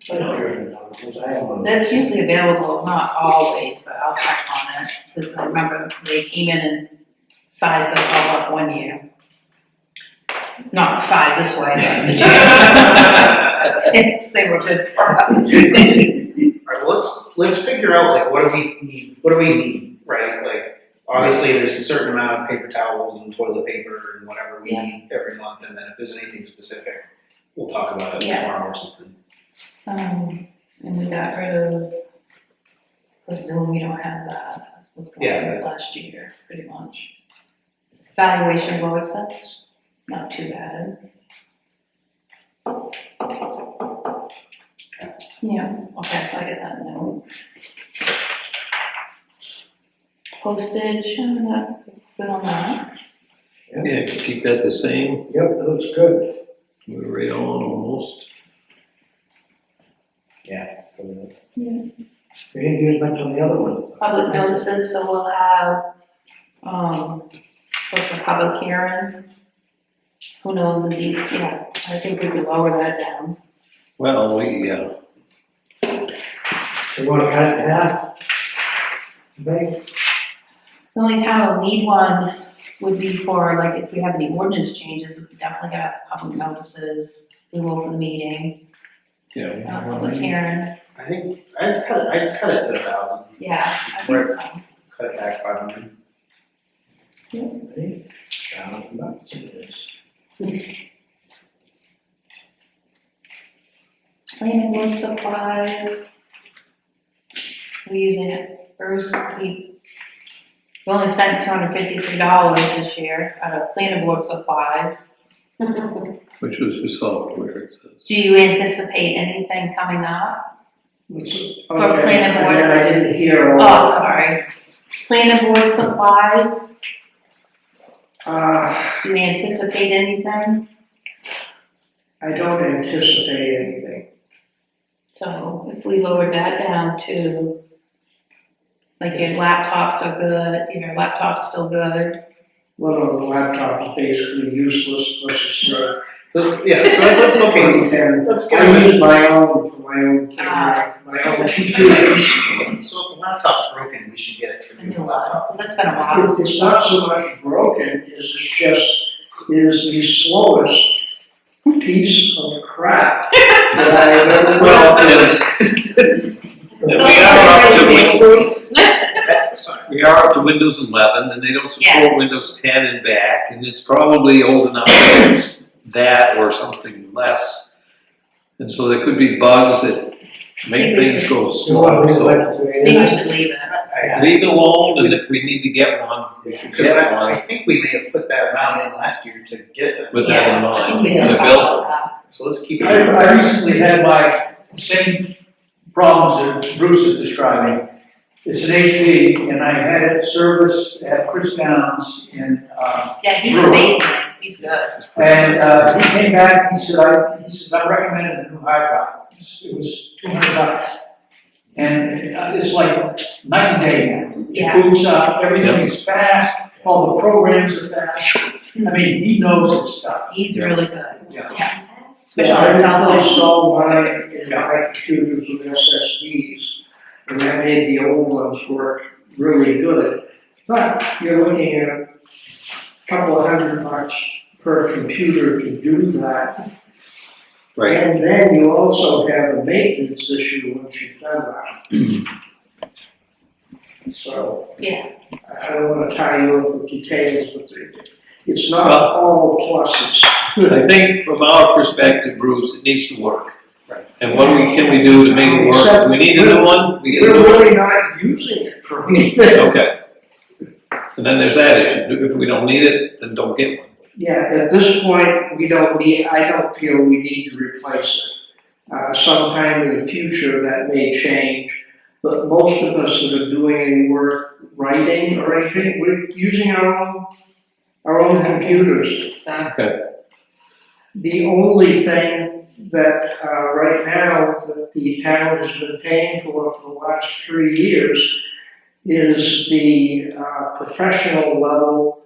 Speaker 4: Because I have one.
Speaker 1: that's usually available, not always, but I'll check on it, because I remember they came in and sized us all up one year. Not sized this way, but the chairs, they were good for us.
Speaker 3: Alright, well, let's figure out like what do we need, right? Like, obviously, there's a certain amount of paper towels and toilet paper and whatever we need every month, and then if there's anything specific, we'll talk about it
Speaker 1: Yeah.
Speaker 3: tomorrow or something.
Speaker 1: And we got rid of, for Zoom, we don't have that, that's what's going on last year, pretty much. Valuation books, that's not too bad. Yeah, okay, so I get that note. Postage, not good on that.
Speaker 6: yeah, keep that the same,
Speaker 4: Yep, that looks good.
Speaker 6: we're right on almost.
Speaker 4: Yeah.
Speaker 1: Yeah.
Speaker 4: We didn't use much on the other one.
Speaker 1: Public notices, so we'll have, what's the public hearing? Who knows the deeds, yeah, I think we could lower that down.
Speaker 6: Well,
Speaker 4: You wanna cut it in half? Maybe?
Speaker 1: The only time we'll need one would be for, like, if we have any ordinance changes, we definitely got public notices, we will for the meeting,
Speaker 6: yeah.
Speaker 1: public hearing,
Speaker 3: I think, I'd cut it to 1,000,
Speaker 1: yeah, I think so.
Speaker 3: cut it back 500.
Speaker 4: Maybe. $1,000 it is.
Speaker 1: Planning board supplies. We're using it, Bruce, we only spent $253 this year out of planning board supplies.
Speaker 6: Which was for software, it says.
Speaker 1: Do you anticipate anything coming up? For
Speaker 4: Okay,
Speaker 1: planning board?
Speaker 4: and I didn't hear all.
Speaker 1: Oh, sorry. Planning board supplies, do you anticipate anything?
Speaker 4: I don't anticipate anything.
Speaker 1: So if we lowered that down to, like, your laptops are good, your laptop's still good.
Speaker 4: One of the laptops is basically useless versus
Speaker 3: Yeah, so let's, okay, let's
Speaker 4: I
Speaker 3: get
Speaker 4: use my own for my own computers.
Speaker 3: So if the laptop's broken, we should get it to
Speaker 1: A
Speaker 3: the
Speaker 1: new one,
Speaker 3: laptop.
Speaker 1: because that's been a while.
Speaker 4: It's not so much broken, it's just, it is the slowest piece of crap that I have ever.
Speaker 6: Well, we are up to Windows 11, and they don't support Windows 10 and back, and it's probably old enough that it's that or something less. And so there could be bugs that make things go slow, so
Speaker 1: I think we should leave it.
Speaker 6: leave it alone, and if we need to get one, we should
Speaker 3: Because
Speaker 6: get
Speaker 3: I
Speaker 6: one
Speaker 3: think we may have put that amount in last year to get it.
Speaker 6: with that in
Speaker 1: I think
Speaker 6: mind,
Speaker 1: we can
Speaker 6: to
Speaker 1: talk
Speaker 6: build.
Speaker 1: about that.
Speaker 3: So let's keep it.
Speaker 5: I recently had my same problems that Bruce is describing. It's an HP, and I had it serviced at Chris Downs in,
Speaker 1: Yeah, he's
Speaker 5: Brewer.
Speaker 1: amazing, he's good.
Speaker 5: And he came back, he says, I recommended a new hard drive. It was $200. And it's like night and day now.
Speaker 1: Yeah.
Speaker 5: It boots up, everything is fast, all the programs are fast. I mean, he knows his stuff.
Speaker 1: He's really good.
Speaker 5: Yeah.
Speaker 1: Especially on the cell
Speaker 4: I
Speaker 1: phone.
Speaker 4: installed mine in my computers with SSDs, and that made the old ones work really good. But you're looking at a couple of $100 per computer to do that.
Speaker 6: Right.
Speaker 4: And then you also have a maintenance issue once you've done that. So,
Speaker 1: Yeah,
Speaker 4: I don't wanna tie you up with details, but it's not all pluses.
Speaker 6: I think from our perspective, Bruce, it needs to work.
Speaker 3: Right.
Speaker 6: And what can we do to make it work? If we need a new one, we get a
Speaker 4: We're
Speaker 6: new one.
Speaker 4: really not using it for anything.
Speaker 6: Okay. And then there's that issue, if we don't need it, then don't get one.
Speaker 4: Yeah, at this point, I don't feel we need to replace it. Sometime in the future, that may change, but most of us that are doing any work, writing or anything, we're using our own computers.
Speaker 6: Okay.
Speaker 4: The only thing that, right now, that the town has been paying for the last 3 years is the, professional level,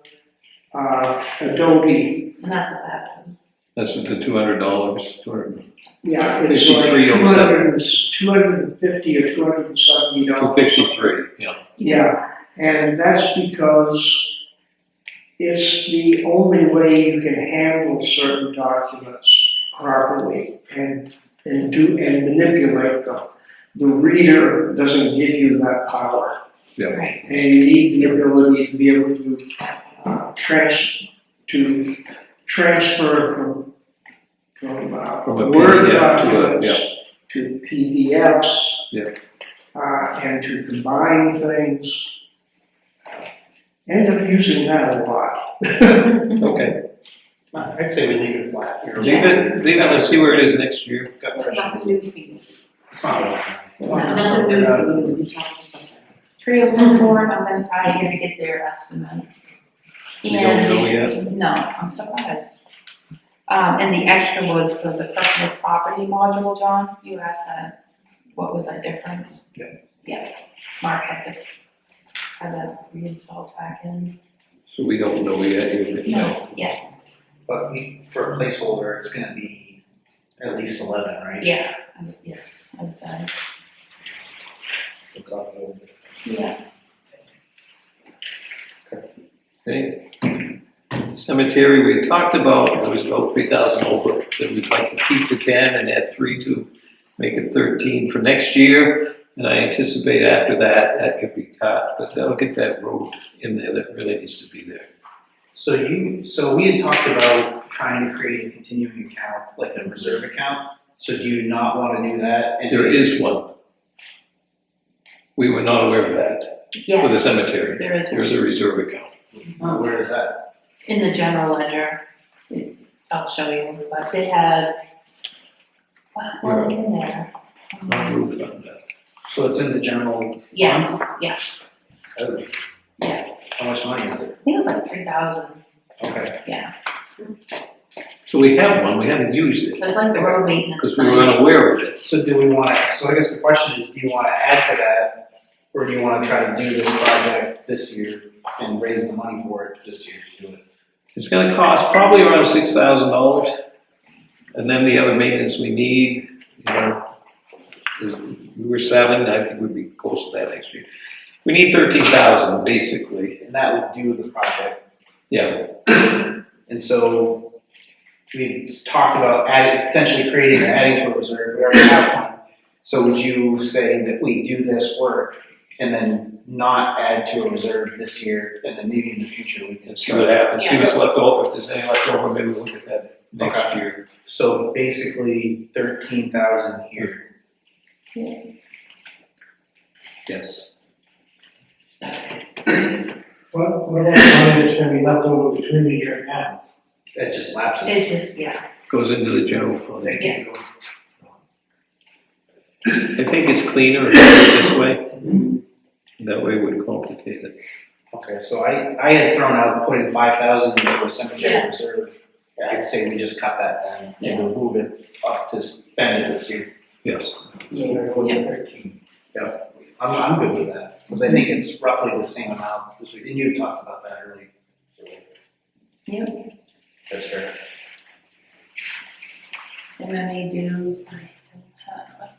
Speaker 4: Adobe.
Speaker 1: And that's what that is.
Speaker 6: That's with the $200,
Speaker 4: Yeah, it's like
Speaker 6: 5307.
Speaker 4: 250 or $270.
Speaker 6: 253, yeah.
Speaker 4: Yeah, and that's because it's the only way you can handle certain documents properly and manipulate them. The reader doesn't give you that power.
Speaker 1: Right.
Speaker 4: And you need the ability to be able to transfer from
Speaker 6: From a
Speaker 4: Word
Speaker 6: PDF to a,
Speaker 4: documents
Speaker 6: yeah.
Speaker 4: to PDFs.
Speaker 6: Yeah.
Speaker 4: And to combine things. End up using that a lot.
Speaker 6: Okay.
Speaker 3: I'd say we leave it flat.
Speaker 6: Leave it, let's see where it is next year.
Speaker 3: Got
Speaker 1: What
Speaker 3: pressure.
Speaker 1: about the new fees?
Speaker 3: It's not a lot.
Speaker 1: Not the new fees. Trio support, I'm gonna try here to get their estimate.
Speaker 6: You don't know
Speaker 1: And, no, I'm surprised. And the extra was for the personal property module, John, you asked that, what was that difference?
Speaker 3: Yeah.
Speaker 1: Yeah, Mark had to have that reinstalled back in.
Speaker 6: So we don't know yet.
Speaker 1: No, yeah,
Speaker 3: But for a placeholder, it's gonna be at least 11, right?
Speaker 1: yeah, yes, I would say,
Speaker 3: It's up over.
Speaker 1: yeah.
Speaker 6: Okay. Cemetery, we talked about, there was about 3,000 over, that we'd like to keep the 10 and add 3 to make it 13 for next year. And I anticipate after that, that could be cut, but that'll get that road in there that really needs to be there.
Speaker 3: So we had talked about trying to create a continuing account, like a reserve account. So do you not wanna do that? And
Speaker 6: There is one. We were not aware of that for the
Speaker 1: Yes,
Speaker 6: cemetery.
Speaker 1: there is
Speaker 6: There's a reserve account.
Speaker 3: Oh, where is that?
Speaker 1: in the general ledger, I'll show you, but they had, what was in there?
Speaker 6: Not Ruth on that.
Speaker 3: So it's in the general.
Speaker 1: Yeah,
Speaker 3: Oh.
Speaker 1: Yeah.
Speaker 3: How much money is it?
Speaker 1: I think it was like 3,000,
Speaker 3: Okay.
Speaker 1: yeah,
Speaker 6: So we have one, we haven't used it,
Speaker 1: it's like the road maintenance.
Speaker 6: because we were unaware of it.
Speaker 3: So do we wanna, so I guess the question is, do you wanna add to that? Or do you wanna try to do this project this year and raise the money for it this year to do it?
Speaker 6: It's gonna cost probably around $6,000. And then the other maintenance we need, you know, is, we were 7, I think we'd be close to that next year. We need 13,000 basically,
Speaker 3: And that would do the project.
Speaker 6: yeah.
Speaker 3: And so we talked about potentially creating or adding to a reserve, we already have one. So would you say that we do this work and then not add to a reserve this year, and then maybe in the future we can
Speaker 6: See what
Speaker 3: start?
Speaker 6: happens, see what's left over, if there's any left over, maybe we'll look at that next
Speaker 3: Okay.
Speaker 6: year.
Speaker 3: So basically 13,000 here.
Speaker 6: Yes.
Speaker 2: What about the money that's gonna be left over between these right now?
Speaker 3: That just lapses.
Speaker 1: It just, yeah,
Speaker 6: Goes into the general fund.
Speaker 1: Yeah.
Speaker 6: I think it's cleaner if we do it this way. That way it wouldn't complicate it.
Speaker 3: Okay, so I had thrown out putting 5,000 into a cemetery
Speaker 1: Yeah.
Speaker 3: reserve. I'd say we just cut that then and we'll move it up to spend it this year.
Speaker 6: Yes.
Speaker 2: So they're going to 13.
Speaker 3: I'm good with that, because I think it's roughly the same amount, and you talked about that earlier.
Speaker 1: Yep.
Speaker 3: That's fair.
Speaker 1: MMA dues, I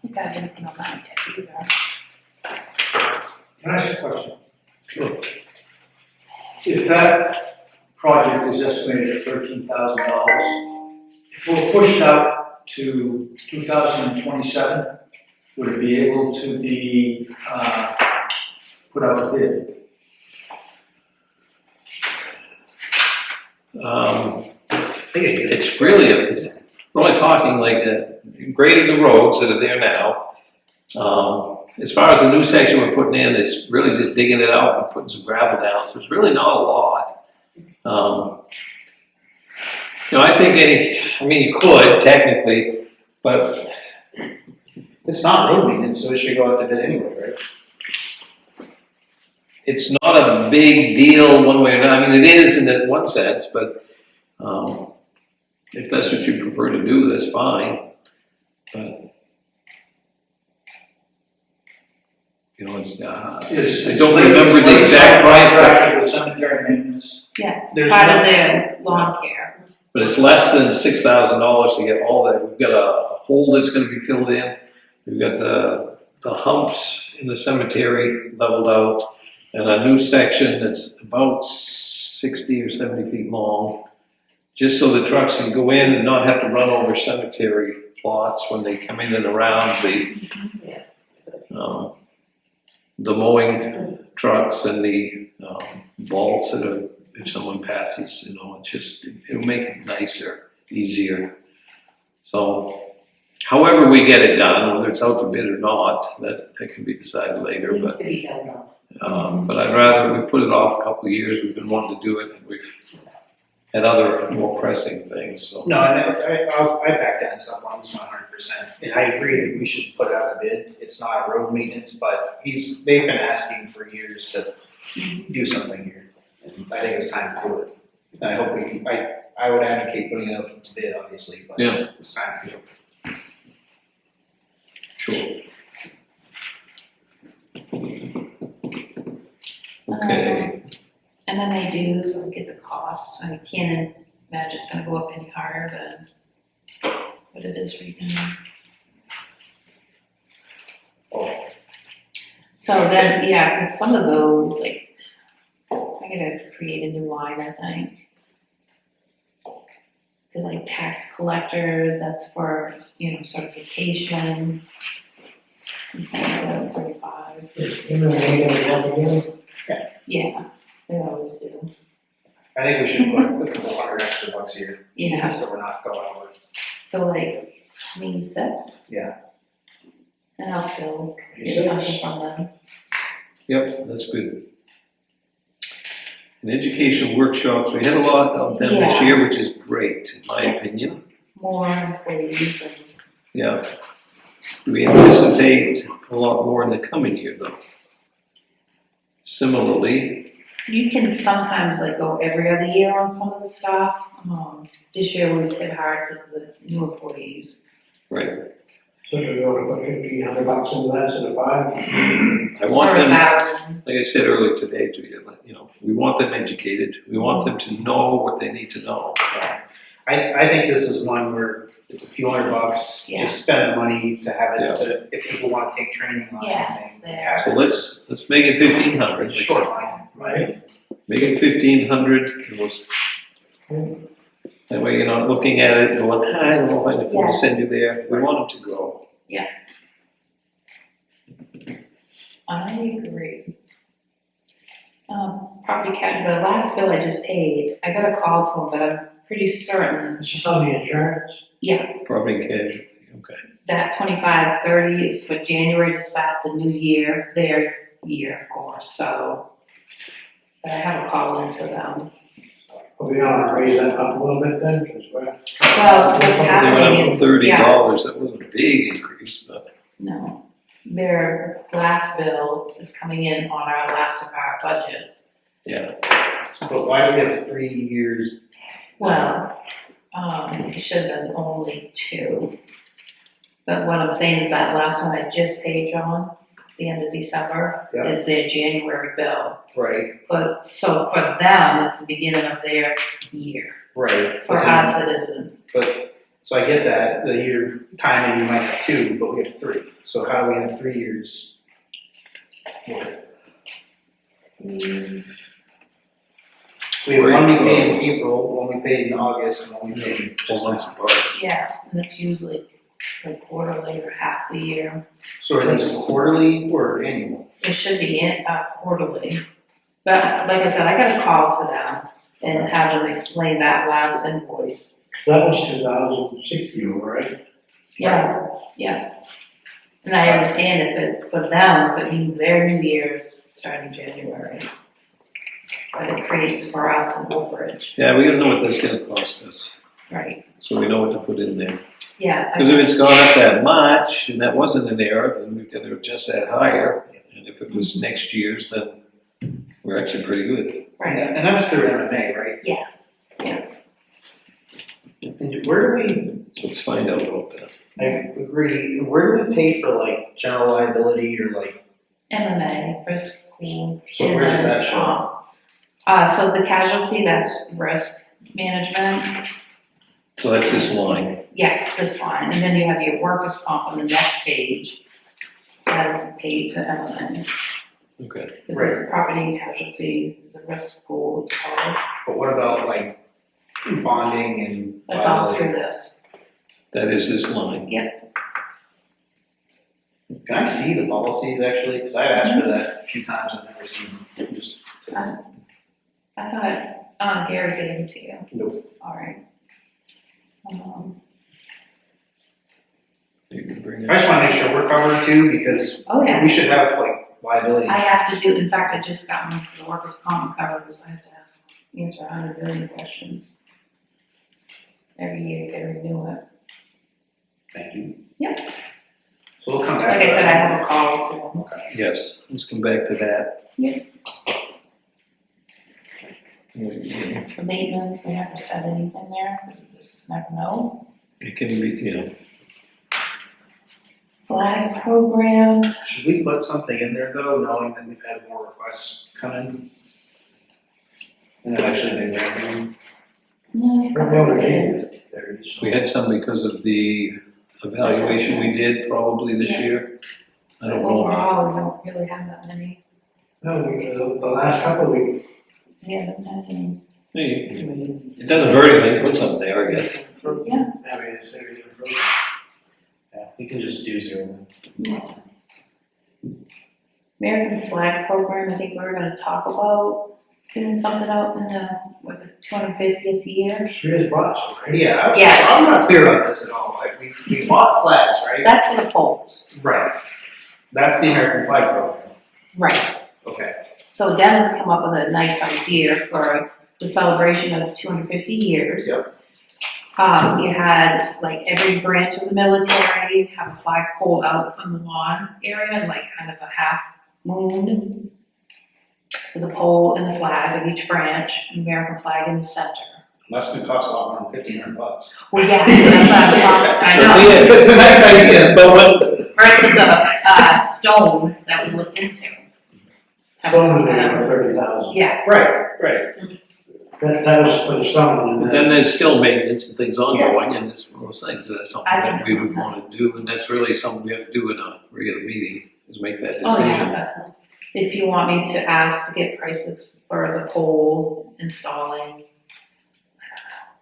Speaker 1: think I have anything on that yet either.
Speaker 5: Can I ask a question? Sure. If that project is estimated at $13,000, if we're pushed out to 2027, would it be able to be put out a bid?
Speaker 6: It's really, we're only talking like grading the roads that are there now. As far as the new section we're putting in, it's really just digging it out and putting some gravel down, so it's really not a lot. I think you could technically, but
Speaker 3: It's not road maintenance, so it should go out to bid anyway, right?
Speaker 6: it's not a big deal one way or another. I mean, it is in one sense, but if that's what you prefer to do, that's fine. But, you know, it's,
Speaker 5: Is-
Speaker 6: I don't remember the exact price, but,
Speaker 5: Contracted with cemetery maintenance.
Speaker 1: Yeah, it's
Speaker 3: There's
Speaker 1: part
Speaker 3: no-
Speaker 1: of their lawn care.
Speaker 6: but it's less than $6,000 to get all that. We've got a hole that's gonna be filled in. We've got the humps in the cemetery leveled out, and a new section that's about 60 or 70 feet long, just so the trucks can go in and not have to run over cemetery plots when they come in and around the mowing trucks and the vaults that are, if someone passes, you know, it'll make it nicer, easier. So, however we get it done, whether it's out to bid or not, that can be decided later,
Speaker 1: Needs
Speaker 6: but,
Speaker 1: to be done though.
Speaker 6: but I'd rather, we put it off a couple of years, we've been wanting to do it, and we've had other more pressing things, so.
Speaker 3: No, and I back down some ones 100%. And I agree that we should put it out to bid. It's not a road maintenance, but they've been asking for years to do something here. And I think it's time to do it. And I hope we can, I would advocate putting it out to bid, obviously, but
Speaker 6: Yeah.
Speaker 3: it's time to do it.
Speaker 6: Sure. Okay,
Speaker 1: MMA dues, I'll get the cost. I can't imagine it's gonna go up any higher than what it is right now.
Speaker 3: Oh,
Speaker 1: So then, yeah, because some of those, like, I gotta create a new line, I think. Because like tax collectors, that's for, you know, certification. I'm thinking of 35.
Speaker 2: Is MMA gonna help again?
Speaker 1: Yeah, they always do.
Speaker 3: I think we should put a couple hundred extra bucks here,
Speaker 1: Yeah,
Speaker 3: so we're not going over.
Speaker 1: so like 26?
Speaker 3: Yeah.
Speaker 1: And I'll still get something from them.
Speaker 6: yep, that's good. And education workshops, we had a lot of them this
Speaker 1: Yeah.
Speaker 6: year, which is great, in my opinion.
Speaker 1: More employees and,
Speaker 6: Yeah. We anticipate a lot more in the coming year, though. Similarly,
Speaker 1: you can sometimes like go every other year on some of the stuff. This year was hit hard because of the new employees.
Speaker 6: right,
Speaker 2: So you're gonna put $1,500 into that instead of $5?
Speaker 6: I want
Speaker 1: Or
Speaker 6: them,
Speaker 1: 1,000.
Speaker 6: like I said earlier today to you know, we want them educated. We want them to know what they need to know.
Speaker 3: I think this is one where it's a few $100,
Speaker 1: Yeah.
Speaker 3: just spend the money to have
Speaker 6: Yeah.
Speaker 3: it, to, if people wanna take training on
Speaker 1: Yeah,
Speaker 3: anything.
Speaker 1: it's there.
Speaker 6: So let's make it 1,500.
Speaker 3: It's short line.
Speaker 2: Right?
Speaker 6: Make it 1,500. That way you're not looking at it and going, I don't know if I can afford to send you there. We want them to go.
Speaker 1: I agree. Property cat, the last bill I just paid, I got a call to them, but I'm pretty certain,
Speaker 2: It's just on the insurance?
Speaker 1: yeah,
Speaker 6: Property and casualty, okay.
Speaker 1: that 25-30 is for January to start the new year, their year, of course, so. But I have a call into them.
Speaker 2: Are we gonna raise that up a little bit then? 'Cause we're-
Speaker 1: Well, what's
Speaker 6: They went
Speaker 1: happening
Speaker 6: up
Speaker 1: is,
Speaker 6: to
Speaker 1: yeah,
Speaker 6: $30. That wasn't a big increase, but
Speaker 1: no, their last bill is coming in on our last of our budget.
Speaker 6: yeah.
Speaker 3: But why do we have 3 years?
Speaker 1: Well, it should have been only 2. But what I'm saying is that last one I just paid John, the end of December,
Speaker 3: Yeah.
Speaker 1: is their January bill.
Speaker 3: Right,
Speaker 1: But, so for them, it's the beginning of their year.
Speaker 3: right.
Speaker 1: For us, it isn't.
Speaker 3: But, so I get that, the year timing, you might have 2, but we have 3. So how do we have 3 years? worth? We have one we paid in April, one we paid in August, and one we paid just
Speaker 6: months
Speaker 3: now.
Speaker 6: apart.
Speaker 1: Yeah, and it's usually like quarterly or half the year.
Speaker 3: So are these quarterly or annual?
Speaker 1: It should be in, quarterly. But like I said, I got a call to them and have them explain that last invoice.
Speaker 2: That was 2016, right?
Speaker 1: Yeah, yeah. And I understand if it, for them, if it means their New Year's starting January. But it creates for us an overage,
Speaker 6: Yeah, we gotta know what that's gonna cost us,
Speaker 1: right?
Speaker 6: so we know what to put in there.
Speaker 1: Yeah.
Speaker 6: Because if it's gone up that much, and that wasn't an error, then we've got to adjust that higher. And if it was next year's, then we're actually pretty good.
Speaker 1: Right,
Speaker 3: And that's through MMA, right?
Speaker 1: yes.
Speaker 3: And where do we,
Speaker 6: So let's find out about that.
Speaker 3: I agree Brady, where do we pay for like general liability or like,
Speaker 1: MMA, risk pool.
Speaker 3: so where does that show?
Speaker 1: So the casualty, that's risk management,
Speaker 6: So that's this line.
Speaker 1: yes, this line, and then you have your workers' comp on the next page. That is paid to MMA.
Speaker 6: Okay.
Speaker 1: Because property and casualty is a risk pool, it's called,
Speaker 3: But what about like bonding and
Speaker 1: that's all
Speaker 3: liability?
Speaker 1: through this.
Speaker 6: That is this line.
Speaker 3: Can I see the policies actually? Because I asked for that a few times, I've never seen them. Just,
Speaker 1: I thought, Gary gave them to you.
Speaker 3: Nope.
Speaker 1: All right.
Speaker 6: You can bring
Speaker 3: I
Speaker 6: it.
Speaker 3: just wanna make sure we're covered too, because
Speaker 1: Oh, yeah.
Speaker 3: we should have like liability.
Speaker 1: I have to do, in fact, I just got one for the workers' comp cover, because I have to answer 100 million questions. Every year, they renew it.
Speaker 3: Thank you.
Speaker 1: Yep.
Speaker 3: So we'll come back.
Speaker 1: Like I
Speaker 3: to
Speaker 1: said, I
Speaker 3: that.
Speaker 1: have a call to them.
Speaker 3: Okay.
Speaker 6: Yes, let's come back to that.
Speaker 1: Yeah.
Speaker 6: It
Speaker 1: For maintenance, we never said anything there, because you just never know.
Speaker 6: can be,
Speaker 1: Flag program,
Speaker 3: Should we put something in there though, knowing that we've had more requests come in? And have actually been granting
Speaker 1: no, you
Speaker 2: Right now,
Speaker 1: probably
Speaker 2: we
Speaker 1: did.
Speaker 3: there it is.
Speaker 6: we had some because of the evaluation we did probably this
Speaker 1: Yeah.
Speaker 6: year. I don't know.
Speaker 1: Overall, we don't really have that many.
Speaker 2: No, the last couple of weeks.
Speaker 1: We haven't had any.
Speaker 6: Hey, it doesn't hurt anything, put something there, I guess.
Speaker 1: Yeah.
Speaker 2: I mean, it's everything.
Speaker 3: Yeah, we can just do 0.
Speaker 1: Yeah. American flag program, I think we were gonna talk about getting something out in the 250th year.
Speaker 2: Serious boss, right?
Speaker 3: Yeah,
Speaker 1: Yeah.
Speaker 3: I'm not clear on this at all. Like, we bought flags, right?
Speaker 1: That's for the polls.
Speaker 3: Right. That's the American flag program.
Speaker 1: Right.
Speaker 3: Okay.
Speaker 1: So Dennis come up with a nice idea for the celebration of 250 years.
Speaker 3: Yep.
Speaker 1: You had like every branch of the military have a flagpole out on the lawn area, like kind of a half moon with a pole and the flag of each branch, an American flag in the center.
Speaker 3: That's gonna cost a lot more than $1,500.
Speaker 1: Well, yeah, that's what I'm talking, I know.
Speaker 3: It's a nice idea, but what's,
Speaker 1: Versus a stone that we looked into. Having
Speaker 2: Stone
Speaker 1: some
Speaker 2: would be
Speaker 1: kind of-
Speaker 2: 30,000.
Speaker 1: Yeah,
Speaker 3: right.
Speaker 2: That was for the stone.
Speaker 6: But then there's still maintenance and things ongoing, and it's one of those things, that's something
Speaker 1: I
Speaker 6: that
Speaker 1: think
Speaker 6: we
Speaker 1: that's
Speaker 6: would wanna
Speaker 1: nice.
Speaker 6: do, and that's really something we have to do in a regular meeting, is make that
Speaker 1: oh
Speaker 6: decision.
Speaker 1: yeah, but if you want me to ask to get prices for the pole installing.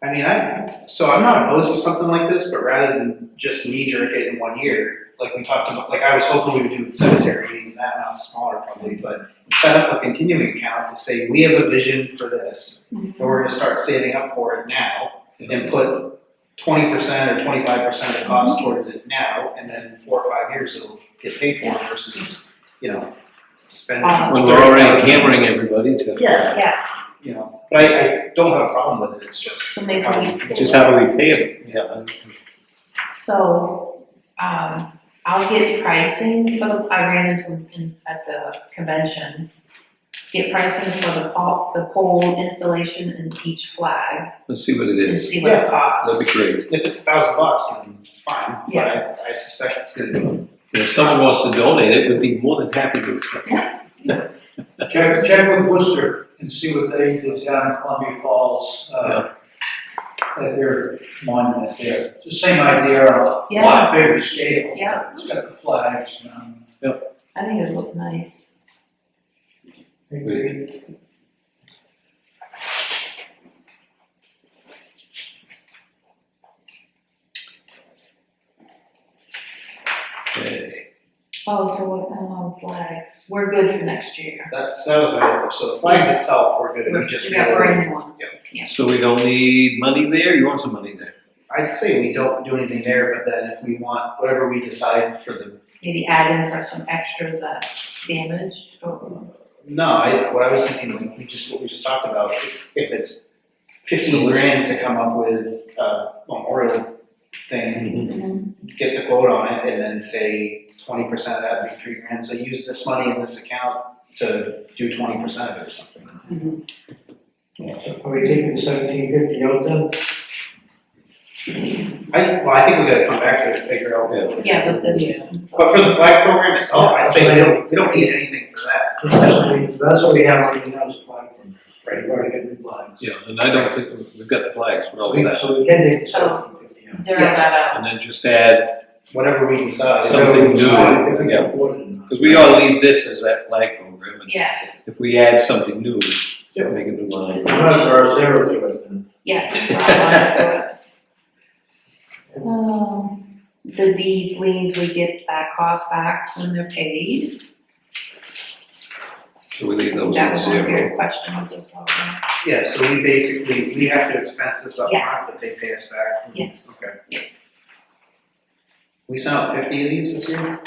Speaker 3: I mean, I'm not opposed to something like this, but rather than just knee jerk it in 1 year, like we talked about, like I was hoping we would do with cemetery, and that amount's smaller probably, but set up a continuing account to say, we have a vision for this, and we're gonna start saving up for it now, and put 20% or 25% of the cost towards it now, and then in 4 or 5 years it'll get paid for versus, spending.
Speaker 6: When we're already hammering everybody to,
Speaker 3: Yeah.
Speaker 1: Yeah,
Speaker 3: But I don't have a problem with it, it's just.
Speaker 1: so maybe
Speaker 3: how
Speaker 1: we.
Speaker 3: we-
Speaker 6: just how do we pay them, yeah.
Speaker 1: So, I'll get pricing for I ran into him at the convention. Get pricing for the pole installation and each flag
Speaker 6: Let's see what it
Speaker 1: and
Speaker 6: is,
Speaker 1: see what it costs.
Speaker 6: that'd be great.
Speaker 3: If it's $1,000, then fine, but
Speaker 1: Yeah.
Speaker 3: I suspect it's gonna be.
Speaker 6: If someone wants to donate it, we'd be more than happy to accept it.
Speaker 5: Check with Worcester and see what they did down in Columbia Falls, at their monument there. It's the same idea on a
Speaker 1: Yeah.
Speaker 5: lot bigger scale.
Speaker 1: Yeah.
Speaker 5: It's got the flags,
Speaker 1: I think it'd look nice.
Speaker 6: Okay.
Speaker 1: Oh, so what, flags, we're good for next year.
Speaker 3: That was my, so the flags itself, we're good, we just.
Speaker 1: We got brand new ones. Yeah.
Speaker 6: So we don't need money there, you want some money there?
Speaker 3: I'd say we don't do anything there, but then if we want, whatever we decide for the,
Speaker 1: Maybe add in for some extras that damaged or.
Speaker 3: no, what I was thinking, like, what we just talked about, if it's 15 grand to come up with a memorial thing, get the quote on it, and then say 20% of that would be 3 grand, so use this money in this account to do 20% of it or something.
Speaker 2: Are we taking 1750 out then?
Speaker 3: I think we gotta come back to it and figure out.
Speaker 1: Yeah, but this,
Speaker 3: But for the flag program itself, I'd say we don't need anything for that.
Speaker 2: That's what we have right now, is a flag. Right, we've already got new flags.
Speaker 6: Yeah, and I don't think, we've got the flags, we're all set.
Speaker 2: So we can take
Speaker 1: So-
Speaker 2: 50 out.
Speaker 1: zero that out.
Speaker 6: And then just add,
Speaker 3: Whatever we decide.
Speaker 6: Something new, yeah. because we ought to leave this as that flag program. And
Speaker 1: Yes,
Speaker 6: if we add something new, make a new line.
Speaker 2: Or zero to it then.
Speaker 1: yeah. That's what I wanted to do. The deeds, liens, we get that cost back when they're paid.
Speaker 6: So we leave those
Speaker 1: That
Speaker 6: at
Speaker 1: was one of your
Speaker 6: zero.
Speaker 1: questions as well, right?
Speaker 3: Yeah, so we have to expense this up front,
Speaker 1: Yes.
Speaker 3: but they pay us back.
Speaker 1: Yes.
Speaker 3: Okay. We sent out 50 of these this year?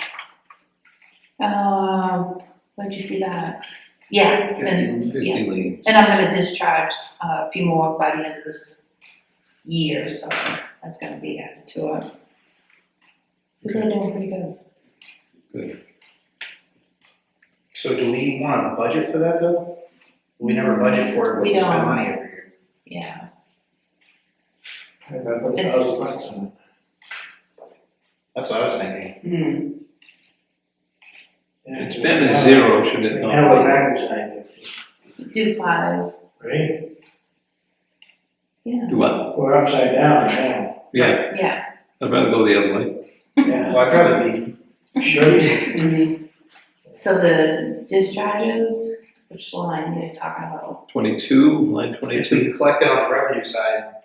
Speaker 1: Where'd you see that? Yeah, and,
Speaker 6: 50
Speaker 1: yeah,
Speaker 6: liens.
Speaker 1: and I'm gonna discharge a few more by the end of this year, so that's gonna be added to it. We're doing pretty good.
Speaker 3: So do we want a budget for that though? We never budget for it, but
Speaker 1: We
Speaker 3: we spend
Speaker 1: don't.
Speaker 3: money every year.
Speaker 1: Yeah,
Speaker 2: I put $1,000 on it.
Speaker 3: That's what I was thinking.
Speaker 2: Yeah,
Speaker 6: It's been a zero, should it
Speaker 2: Now
Speaker 6: not
Speaker 2: we're backwards, 950,
Speaker 1: do 5,
Speaker 2: right?
Speaker 1: yeah,
Speaker 6: be? Do what?
Speaker 2: We're upside down now.
Speaker 6: Yeah,
Speaker 1: yeah.
Speaker 6: I'd rather go the other way.
Speaker 2: Yeah.
Speaker 3: Well, I'd rather be,
Speaker 2: Sure.
Speaker 1: So the discharges, which line you're talking about?
Speaker 6: 22, line
Speaker 3: if
Speaker 6: 22.
Speaker 3: we collect it on the revenue side.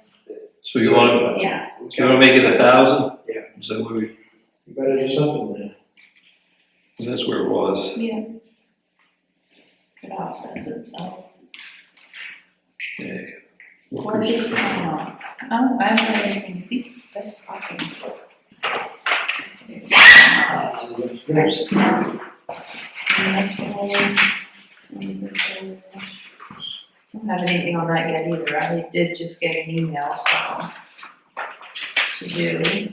Speaker 6: So you want
Speaker 1: Yeah,
Speaker 6: to make it 1,000?
Speaker 3: Yeah.
Speaker 6: Is that where we,
Speaker 2: You better do something there.
Speaker 6: 'cause that's where it was.
Speaker 1: yeah. It offsets itself.
Speaker 6: Yeah.
Speaker 1: What is going on? Oh, I haven't heard anything, these, they're talking.
Speaker 2: Next.
Speaker 1: Don't have anything on that yet either, I did just get an email, so. To do.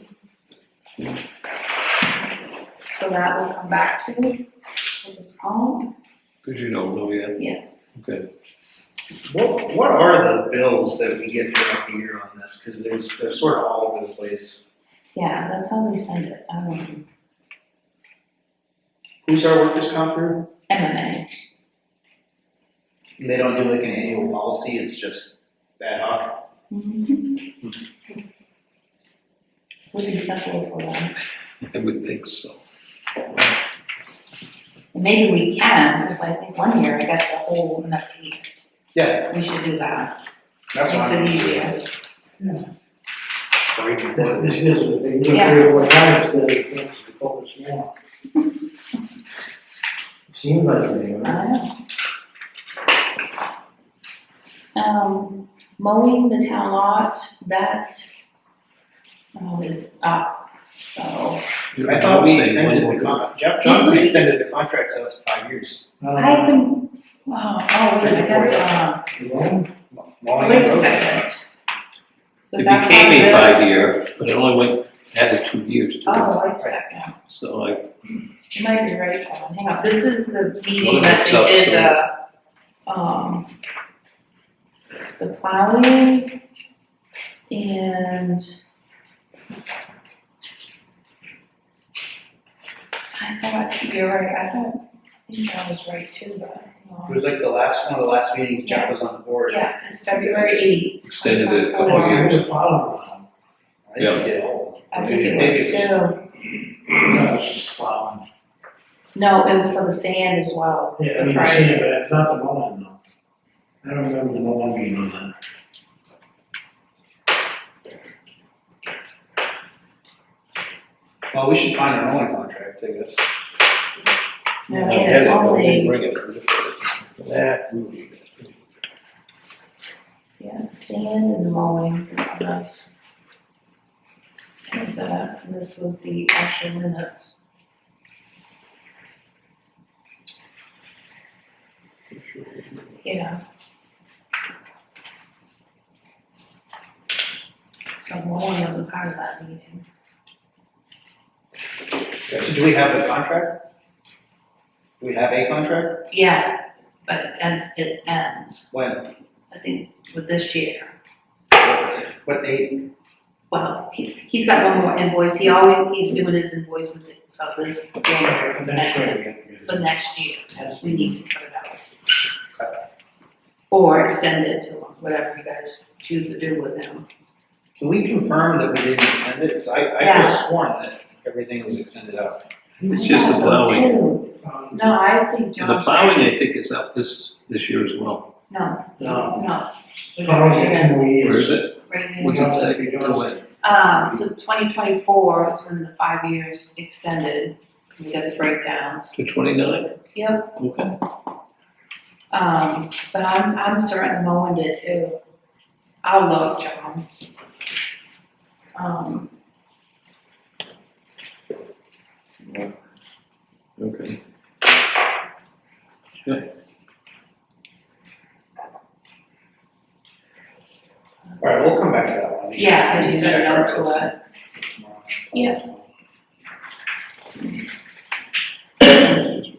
Speaker 1: So that will come back to this column.
Speaker 6: Because you don't know yet.
Speaker 1: Yeah.
Speaker 6: Okay.
Speaker 3: What are the bills that we get throughout the year on this? Cause they're sort of all over the place.
Speaker 1: Yeah, that's how they send it,
Speaker 3: Who's our workers' comp group?
Speaker 1: MMA.
Speaker 3: They don't do like an annual policy, it's just ad hoc.
Speaker 1: Would be simple for them.
Speaker 6: I would think so.
Speaker 1: And maybe we can, because I think one year I got the whole enough payment.
Speaker 3: Yeah,
Speaker 1: We should do that.
Speaker 3: that's
Speaker 1: Makes
Speaker 3: what I'm.
Speaker 1: it easier.
Speaker 3: Or we can
Speaker 2: This
Speaker 3: put it-
Speaker 2: is, they do
Speaker 1: Yeah.
Speaker 2: 3 or 4 times, then they can't focus more. Seems like it,
Speaker 1: I know. Mowing the town lot, that is up, so.
Speaker 3: I thought we extended Jeff Johnson extended the contracts out to 5 years.
Speaker 1: I've been, wait, I got,
Speaker 3: Mowing
Speaker 1: wait a
Speaker 3: roads.
Speaker 1: second. Was
Speaker 6: It
Speaker 1: that
Speaker 6: became a
Speaker 1: part of this?
Speaker 6: 5-year, but it only went, added 2 years to it.
Speaker 1: Oh, wait a second.
Speaker 6: So I,
Speaker 1: You might be right, Kevin. Hang on, this is the meeting
Speaker 6: Well,
Speaker 1: that
Speaker 6: it's up,
Speaker 1: they did, the plowing and I thought, you're right, I think I was right too, but,
Speaker 3: It was like one of the last meetings Jeff was on the board.
Speaker 1: yeah, it's February 8th.
Speaker 6: extended it a couple
Speaker 1: 2024.
Speaker 6: years.
Speaker 2: Here's the problem.
Speaker 3: I think he did all.
Speaker 1: I think it
Speaker 3: Maybe
Speaker 1: was too.
Speaker 2: No, it's just plowing.
Speaker 1: No, it was for the sand as well.
Speaker 2: Yeah, I mean,
Speaker 1: Right.
Speaker 2: I've seen it, but it's not the mowing though. I don't remember the mowing being on that.
Speaker 3: Well, we should find our own contract, I guess.
Speaker 1: No, it's only,
Speaker 6: Bring it. That really.
Speaker 1: yeah, the sand and the mowing, nice. What was that? And this was the actual minutes. Yeah. So mowing wasn't part of that meeting.
Speaker 3: So do we have the contract? Do we have a contract?
Speaker 1: Yeah, but it ends,
Speaker 3: When?
Speaker 1: I think, with this year.
Speaker 3: What date?
Speaker 1: well, he's got one more invoice, he's doing his invoices, so this January for next year. For next year, we need to put it out. Or extend it to whatever you guys choose to do with him.
Speaker 3: Can we confirm that we didn't extend it? Because I could
Speaker 1: Yeah.
Speaker 3: have sworn that everything was extended out.
Speaker 6: It's just the
Speaker 1: So,
Speaker 6: plowing.
Speaker 1: too. No, I think
Speaker 6: And the
Speaker 1: John's
Speaker 6: plowing,
Speaker 1: right.
Speaker 6: I think, is up this year as well.
Speaker 1: No,
Speaker 2: No,
Speaker 1: no.
Speaker 2: How
Speaker 6: Where is it?
Speaker 1: Right here.
Speaker 6: What's it say? Go ahead.
Speaker 1: So 2024 is when the 5 years extended, we got the breakdowns.
Speaker 6: To 29?
Speaker 1: Yep,
Speaker 6: Okay.
Speaker 1: but I'm certain Moen did too. I'll look, John.
Speaker 6: Okay.
Speaker 3: All right, we'll come back to that one.
Speaker 1: Yeah, I just
Speaker 3: Check
Speaker 1: read
Speaker 3: our
Speaker 1: note
Speaker 3: notes
Speaker 1: to
Speaker 3: tomorrow.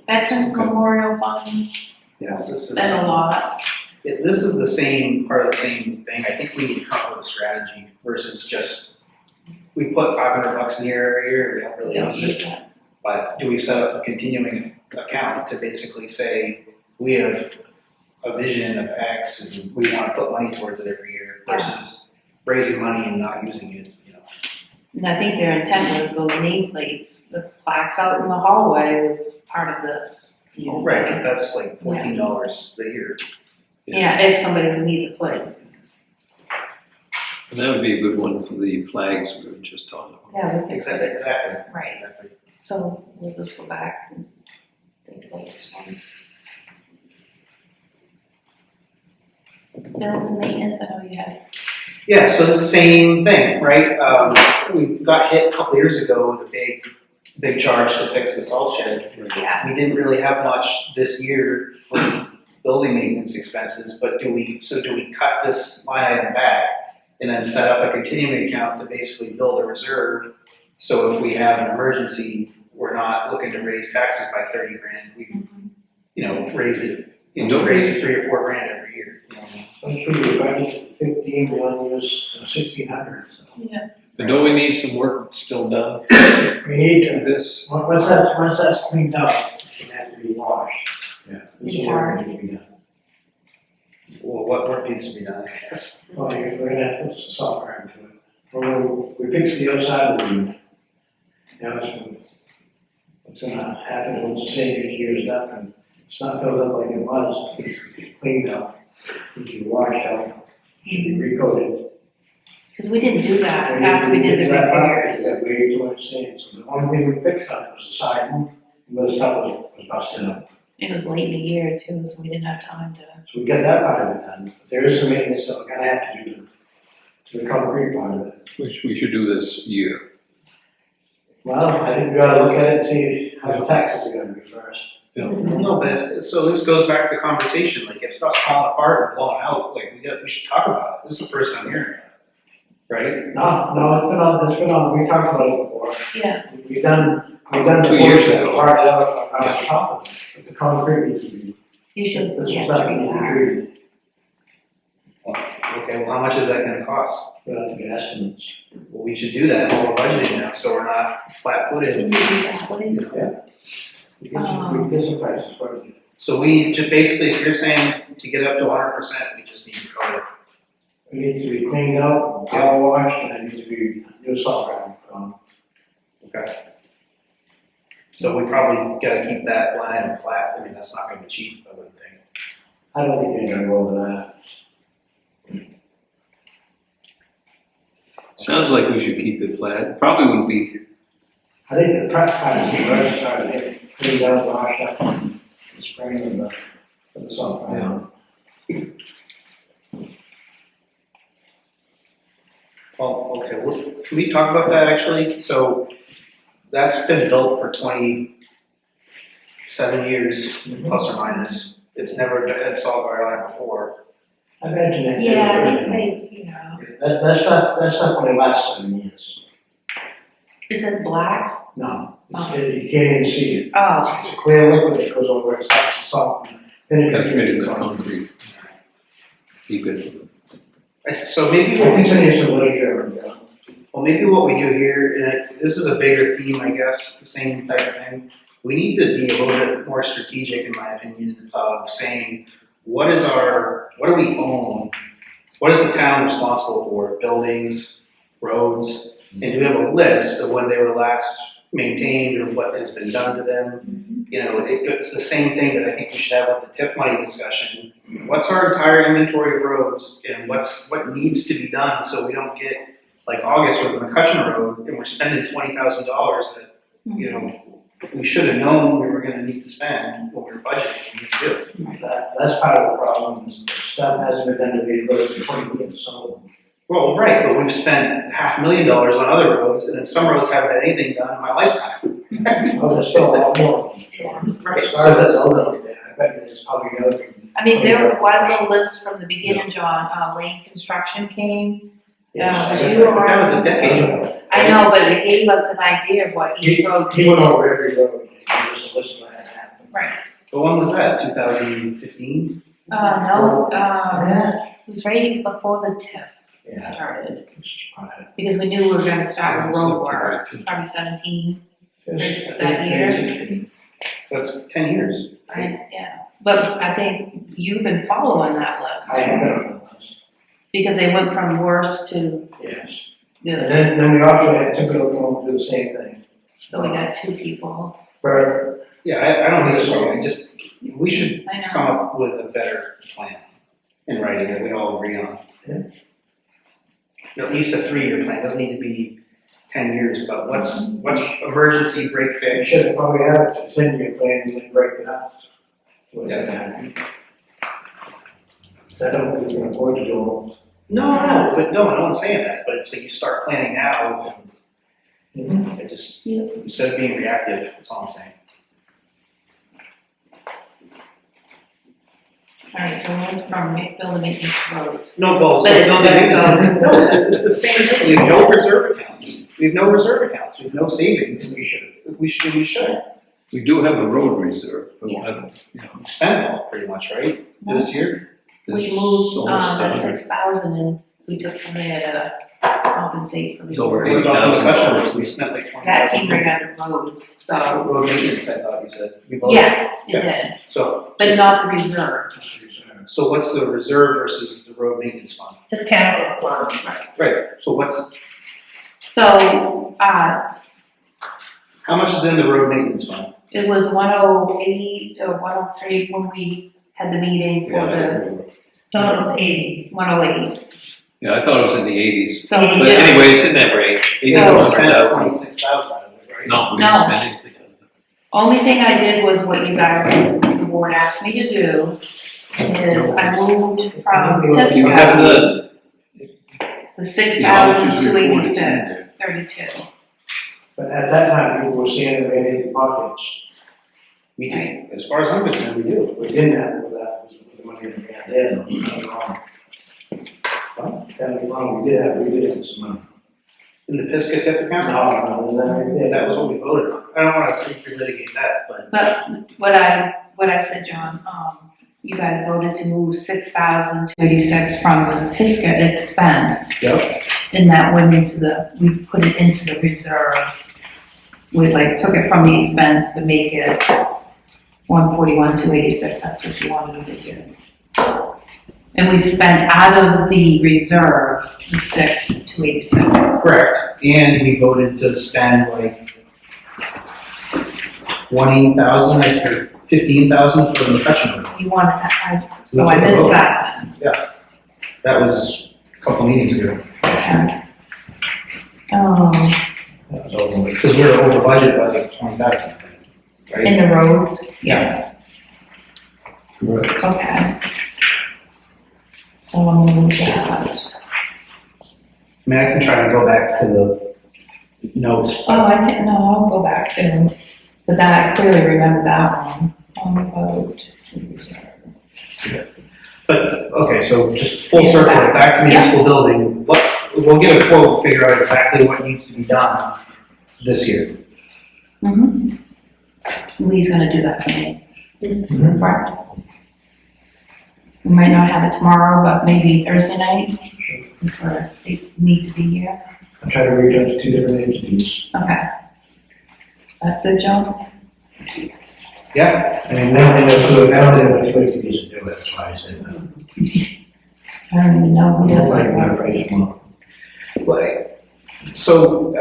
Speaker 1: Veterans Memorial Fund,
Speaker 3: Yes, this is.
Speaker 1: spent a lot.
Speaker 3: This is the same, part of the same thing. I think we need to come up with a strategy versus just, we put $500 in here every year, we don't really use it. But do we set up a continuing account to basically say, we have a vision of X and we want to put money towards it every year versus raising money and not using it, you know?
Speaker 1: And I think their intent was those nameplates, the plaques out in the hallway was part of this. you know.
Speaker 3: Right, but that's like $14 a year.
Speaker 1: Yeah, if somebody needs a plate.
Speaker 6: And that would be a good one for the flags we were just talking about.
Speaker 1: Yeah, we could.
Speaker 3: Exactly.
Speaker 1: Right,
Speaker 3: Exactly.
Speaker 1: so we'll just go back and think about this one. Build and maintenance, I know you had.
Speaker 3: Yeah, so the same thing, right? We got hit a couple years ago with a big charge to fix the salt shed.
Speaker 1: Yeah.
Speaker 3: We didn't really have much this year for building maintenance expenses, but do we cut this line item back and then set up a continuing account to basically build a reserve? So if we have an emergency, we're not looking to raise taxes by 30 grand. We, raise it, raise 3 or 4 grand every year. You know?
Speaker 2: I'm sure we budgeted 15, we only use 1,600, so.
Speaker 1: Yeah.
Speaker 6: But don't we need some work still done
Speaker 2: We need
Speaker 6: to
Speaker 2: to,
Speaker 6: this?
Speaker 2: once that's cleaned up, it has to be washed. Yeah. This is what needs to be done.
Speaker 3: Well, what work needs to be done, I guess?
Speaker 2: Well, we're gonna have to put some software into it. We fixed the outside of the unit. Now what's gonna happen once the sand gets used up and it's not filled up like it was, it's cleaned up, it should be washed out, should be recoated.
Speaker 1: Because we didn't do that after we did the repairs.
Speaker 2: That way too much sand, so the only thing we fixed on it was the siding, and the stuff was busted up.
Speaker 1: It was late in the year too, so we didn't have time to.
Speaker 2: So we got that part of it done, but there is some maintenance that we're gonna have to do to the concrete part of it.
Speaker 6: Which we should do this year.
Speaker 2: Well, I think we gotta look at it and see how the taxes are gonna be first.
Speaker 3: No, but so this goes back to the conversation, like if stuff's falling apart and blowing out, like we should talk about it. This is the first time hearing about it, right?
Speaker 2: No, it's been on, we talked about it before.
Speaker 1: Yeah.
Speaker 2: We've done.
Speaker 6: 2 years ago.
Speaker 2: Part of our top, but the concrete needs to be,
Speaker 1: You should,
Speaker 2: this
Speaker 1: yeah,
Speaker 2: is not
Speaker 1: treat
Speaker 2: gonna be
Speaker 1: that.
Speaker 2: treated.
Speaker 3: Okay, well, how much is that gonna cost?
Speaker 2: We'll have to get estimates.
Speaker 3: Well, we should do that while we're budgeting now, so we're not flat-footed.
Speaker 1: Can you do that? What do you-
Speaker 2: We get some prices for it.
Speaker 3: So we just basically, so you're saying to get up to 100%, we just need to cover it.
Speaker 2: It needs to be cleaned up, power washed, and it needs to be new software.
Speaker 3: Okay. So we probably gotta keep that line item flat. I mean, that's not gonna be cheap, I wouldn't think.
Speaker 2: I don't think you're gonna go over that.
Speaker 6: Sounds like we should keep it flat. Probably would be,
Speaker 2: I think the prep part is the worst part of it, cleaned out, washed up, and spring and the software.
Speaker 3: Well, okay, well, can we talk about that actually? So that's been built for 27 years, plus or minus. It's never had salt guard on it before.
Speaker 2: I imagine that.
Speaker 1: Yeah, I think they,
Speaker 2: That's not gonna last 7 years.
Speaker 1: is it black?
Speaker 2: No, you can't even see it.
Speaker 1: Oh,
Speaker 2: It's a clear liquid that goes over it, stops the salt. Then it
Speaker 6: that's made
Speaker 2: gets
Speaker 6: of concrete. Keep it.
Speaker 3: So maybe
Speaker 2: We'll
Speaker 3: what we
Speaker 2: continue some literature.
Speaker 3: Well, maybe what we do here, and this is a bigger theme, I guess, the same type of thing. We need to be a little bit more strategic, in my opinion, of saying, what do we own? What is the town responsible for? Buildings, roads? And do we have a list of when they were last maintained or what has been done to them? You know, it's the same thing that I think we should have with the TIF money discussion. What's our entire inventory of roads and what needs to be done so we don't get like August with McCutcheon Road and we're spending $20,000 that, you know, we should have known we were gonna need to spend when we were budgeting to do.
Speaker 2: That's part of the problem, is that stuff hasn't been done to these roads for 20 years, so.
Speaker 3: Well, right, but we've spent $500,000 on other roads and then some roads haven't had anything done in my lifetime.
Speaker 2: Oh, there's still a lot more.
Speaker 3: Right,
Speaker 2: As far as that's all, I bet there's probably another.
Speaker 1: I mean, there was a list from the beginning, John, Lane Construction came.
Speaker 2: Yes.
Speaker 1: But you
Speaker 3: That was a
Speaker 1: are,
Speaker 3: decade ago.
Speaker 1: I know, but it gave us an idea of what each road
Speaker 2: He
Speaker 1: did.
Speaker 2: went over every road, and just a list of what had happened.
Speaker 1: Right.
Speaker 3: But when was that, 2015?
Speaker 1: No,
Speaker 2: Yeah.
Speaker 1: it was right before the TIF
Speaker 2: Yeah.
Speaker 1: started,
Speaker 2: It's probably-
Speaker 1: because we knew we were gonna start with road work,
Speaker 6: September.
Speaker 1: probably 17,
Speaker 2: it's-
Speaker 1: that year.
Speaker 3: That's 10 years.
Speaker 1: right? Yeah, but I think you've been following that list,
Speaker 2: I have been on the list,
Speaker 1: because they went from worst to
Speaker 2: yes.
Speaker 1: good,
Speaker 2: And then we also had two people come up and do the same thing.
Speaker 1: so we got 2 people.
Speaker 2: For,
Speaker 3: Yeah, I don't disagree, I just, we should
Speaker 1: I know.
Speaker 3: come up with a better plan in writing that we all agree on.
Speaker 2: Yeah.
Speaker 3: At least a 3-year plan, doesn't need to be 10 years, but what's emergency break
Speaker 2: we
Speaker 3: fix?
Speaker 2: should probably have a 10-year plan and then break it up. So it's gonna happen. I don't think we can afford to do
Speaker 3: No, no one's saying that, but it's like you start planning now,
Speaker 2: it.
Speaker 3: and it just, instead of being reactive, that's all I'm saying.
Speaker 1: Alright, so we went from building maintenance roads.
Speaker 3: No, well, so
Speaker 1: But it-
Speaker 3: building
Speaker 1: let's
Speaker 3: maintenance, no, it's the same thing, we have no reserve accounts. We have no reserve accounts, we have no savings, and we should.
Speaker 6: We do have a road reserve, but
Speaker 1: Yeah.
Speaker 6: you know,
Speaker 3: We spent it all pretty much, right, this year?
Speaker 1: We
Speaker 6: this is
Speaker 1: moved,
Speaker 6: almost
Speaker 1: that
Speaker 6: done.
Speaker 1: 6,000 and we took from there to compensate for the.
Speaker 6: It's over
Speaker 3: What about the
Speaker 6: 80,000.
Speaker 3: discussion, we spent like
Speaker 1: That came
Speaker 3: 20,000.
Speaker 1: right out of roads, so,
Speaker 3: Road maintenance, I thought you said. We voted.
Speaker 1: yes, it did,
Speaker 3: So,
Speaker 1: not the reserve.
Speaker 3: so what's the reserve versus the road maintenance fund?
Speaker 7: The capital fund.
Speaker 3: Right, so what's,
Speaker 1: So,
Speaker 3: how much is in the road maintenance fund?
Speaker 1: it was 108 or 103 when we had the meeting for the
Speaker 7: Thought it was 80.
Speaker 1: 108.
Speaker 6: Yeah, I thought it was in the 80s.
Speaker 1: So we
Speaker 6: But
Speaker 1: just,
Speaker 6: anyway, it's in that range, 80
Speaker 1: So-
Speaker 6: to
Speaker 3: Spent
Speaker 6: 100,000.
Speaker 3: 26,000 out of it, right?
Speaker 6: No, we
Speaker 1: No.
Speaker 6: didn't spend anything.
Speaker 1: only thing I did was what you guys, the board asked me to do, is I moved from
Speaker 6: You have
Speaker 1: Pisgah,
Speaker 6: the,
Speaker 1: the 6,286, 32.
Speaker 2: But at that time, people were saying that they had pockets.
Speaker 3: We do, as far as I'm concerned, we do.
Speaker 2: We didn't have with that, with the money that we had there, that was wrong. Well, that was wrong, we did have some money.
Speaker 3: In the Pisgah TIF account?
Speaker 2: No,
Speaker 3: That was what we voted on. I don't wanna relitigate that, but
Speaker 1: But what I said, John, you guys voted to move 6,286 from the Pisgah expense.
Speaker 3: Yep.
Speaker 1: And that went into we put it into the reserve. We took it from the expense to make it 141,286, that's what you wanted me to do. And we spent out of the reserve, the 6,286.
Speaker 3: correct, and we voted to spend like 20,000 or 15,000 for the McCutcheon Road.
Speaker 1: You wanted that, so I missed that one.
Speaker 3: That was a couple meetings ago,
Speaker 1: Okay.
Speaker 2: That was over with.
Speaker 3: because we were over budget by like 20,000, right?
Speaker 1: In the roads?
Speaker 3: Yeah.
Speaker 6: Right.
Speaker 1: Okay. So I'm gonna move that.
Speaker 3: I mean, I can try to go back to the notes.
Speaker 1: Oh, I can't, no, I'll go back to, but that, I clearly remember that one, on the vote.
Speaker 3: But, okay, so just full circle, back to municipal building, we'll get a quote, figure out exactly what needs to be done this year.
Speaker 1: Mm-hmm. Lee's gonna do that for me.
Speaker 2: Mhm.
Speaker 1: Correct. We might not have it tomorrow, but maybe Thursday night, if they need to be here.
Speaker 2: I'll try to reach out to 2 different entities.
Speaker 1: Okay. That's good, Joe?
Speaker 3: Yeah,
Speaker 2: I mean, now they have to, now they have to wait to do it, that's why I said that.
Speaker 1: I don't even know who does
Speaker 2: It's like,
Speaker 1: that
Speaker 2: not
Speaker 1: work.
Speaker 2: right tomorrow.
Speaker 3: like, so,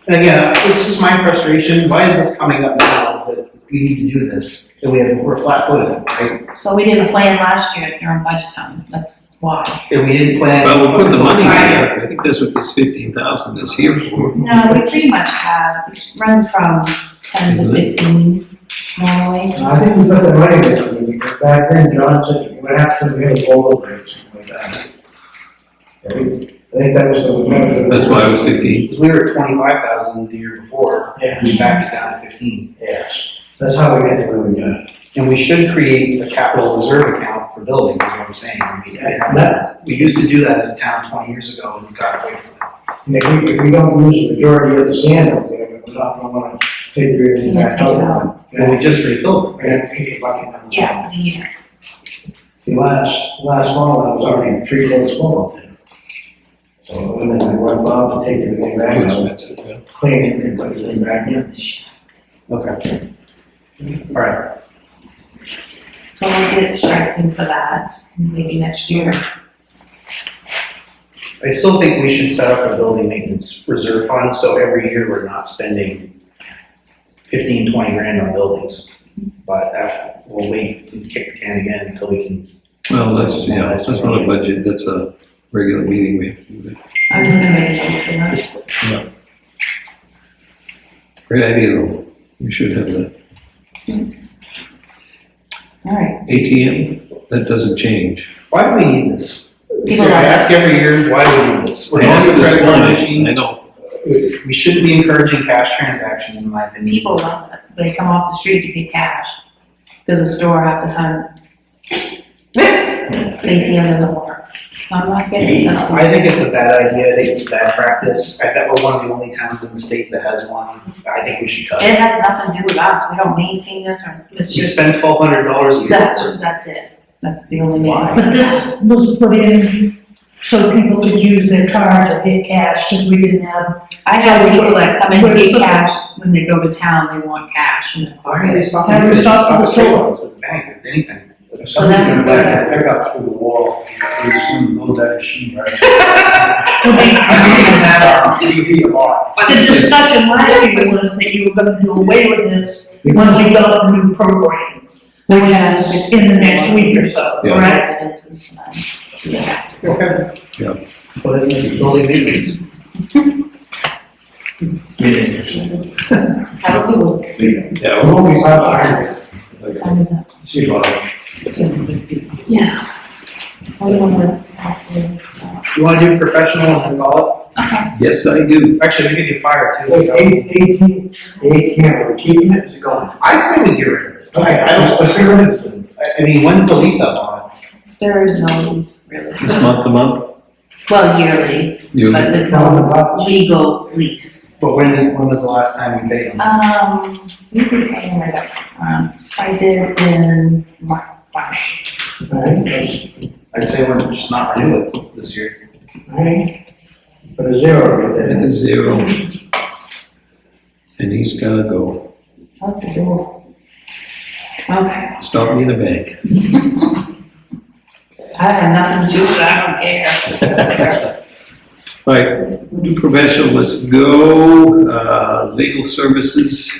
Speaker 3: again, this is my frustration, why is this coming up now that we need to do this? And we're flat footed, right?
Speaker 1: So we didn't plan last year during budget time, that's why.
Speaker 3: And we didn't plan.
Speaker 6: Well, we'll put the money
Speaker 1: Right.
Speaker 6: there, I think that's what this 15,000 is here for.
Speaker 1: No, we pretty much have, it runs from 10 to 15 normally.
Speaker 2: I think we put the money there, because back then, John said, what happens if we hit a bowl break, something like that. I think that was the.
Speaker 6: That's why it was 15.
Speaker 3: Because we were at 25,000 the year before,
Speaker 2: Yeah.
Speaker 3: we backed it down to 15.
Speaker 2: Yes, that's how we get to where we got.
Speaker 3: And we should create a capital reserve account for buildings, is what I'm saying. We used to do that as a town 20 years ago and we got away from it.
Speaker 2: And if we don't use the majority of the sand up there, we're not gonna wanna take everything back out.
Speaker 3: And we just refilled it,
Speaker 2: We're
Speaker 3: right?
Speaker 2: gonna keep it like that.
Speaker 1: Yeah, for the year.
Speaker 2: The last fall, I was already 3 quarters full up there. So when I went out to take everything back, I was cleaning it and put everything back in.
Speaker 3: Okay. All right.
Speaker 1: So we'll get stressing for that, maybe next year.
Speaker 3: I still think we should set up a building maintenance reserve fund, so every year we're not spending 15, 20 grand on buildings. But we'll wait and kick the can again until we can.
Speaker 6: Well, that's not a budget, that's a regular meeting we have to do that.
Speaker 1: I'm just gonna make a note for that.
Speaker 6: Great idea though, we should have that.
Speaker 1: All right.
Speaker 6: ATM, that doesn't change.
Speaker 3: Why do we need this?
Speaker 1: People
Speaker 3: So I
Speaker 1: like
Speaker 3: ask every year, why do we need this? We're
Speaker 6: I
Speaker 3: going
Speaker 6: asked
Speaker 3: to a
Speaker 6: this
Speaker 3: credit card
Speaker 6: morning,
Speaker 3: machine.
Speaker 6: I know.
Speaker 3: We shouldn't be encouraging cash transactions in my opinion.
Speaker 1: People love it, they come off the street to get cash. There's a store half the time. The ATM doesn't work. I'm not kidding, no.
Speaker 3: I think it's a bad idea, I think it's a bad practice. I bet we're one of the only towns in the state that has one. I think we should cut it.
Speaker 1: It has nothing to do with us, we don't maintain this, or, it's
Speaker 3: You
Speaker 1: just,
Speaker 3: spend $1,200 a year.
Speaker 1: that's it. That's the only
Speaker 3: Why?
Speaker 1: main.
Speaker 7: But this was put in so people could use their cards or get cash, because we didn't have.
Speaker 1: I have people that come in and get cash, when they go to town, they want cash in their
Speaker 3: Why are
Speaker 1: pocket.
Speaker 3: they stopping?
Speaker 7: Have we
Speaker 3: They
Speaker 7: stopped
Speaker 3: stop
Speaker 7: at the
Speaker 3: straight
Speaker 7: store?
Speaker 3: lines with the bank or anything.
Speaker 1: So then,
Speaker 5: Pick up through the wall, and soon know that machine, right?
Speaker 7: Well,
Speaker 5: I've seen that on TV a lot.
Speaker 7: The discussion last year was that you were gonna do away with this when we got the new program, which is in the next week or so,
Speaker 6: Yeah.
Speaker 7: correct?
Speaker 1: Right into the cement. Yeah.
Speaker 3: Okay.
Speaker 6: Yeah.
Speaker 3: Put it in the building maintenance.
Speaker 1: Have a good one.
Speaker 6: Yeah,
Speaker 2: It won't be hard to hire.
Speaker 1: Time is up.
Speaker 5: See, Bob.
Speaker 1: Yeah. What do you want to ask me? So-
Speaker 3: You wanna do professional and then call
Speaker 1: Okay.
Speaker 6: yes, I do.
Speaker 3: it? Actually, we could do fire too.
Speaker 2: Like 18, the ATM, are we keeping it, is it gone?
Speaker 3: I'd say we get rid of it.
Speaker 2: Okay, let's get rid of it.
Speaker 3: I mean, when's the lease up on it?
Speaker 1: There is no lease, really.
Speaker 6: It's month to month,
Speaker 1: Well, yearly,
Speaker 6: you,
Speaker 1: but there's no legal lease.
Speaker 3: But when was the last time we paid them?
Speaker 1: Usually paying right up front. I did in March.
Speaker 2: Alright,
Speaker 3: I'd say we're just not renew it this year.
Speaker 2: alright. Put a 0 right
Speaker 6: it
Speaker 2: there.
Speaker 6: is 0. And he's gotta go.
Speaker 1: That's a door. Okay.
Speaker 6: Stop me in the bank.
Speaker 1: I have nothing to do with it, I don't care.
Speaker 6: Right, do professional, let's go, legal services.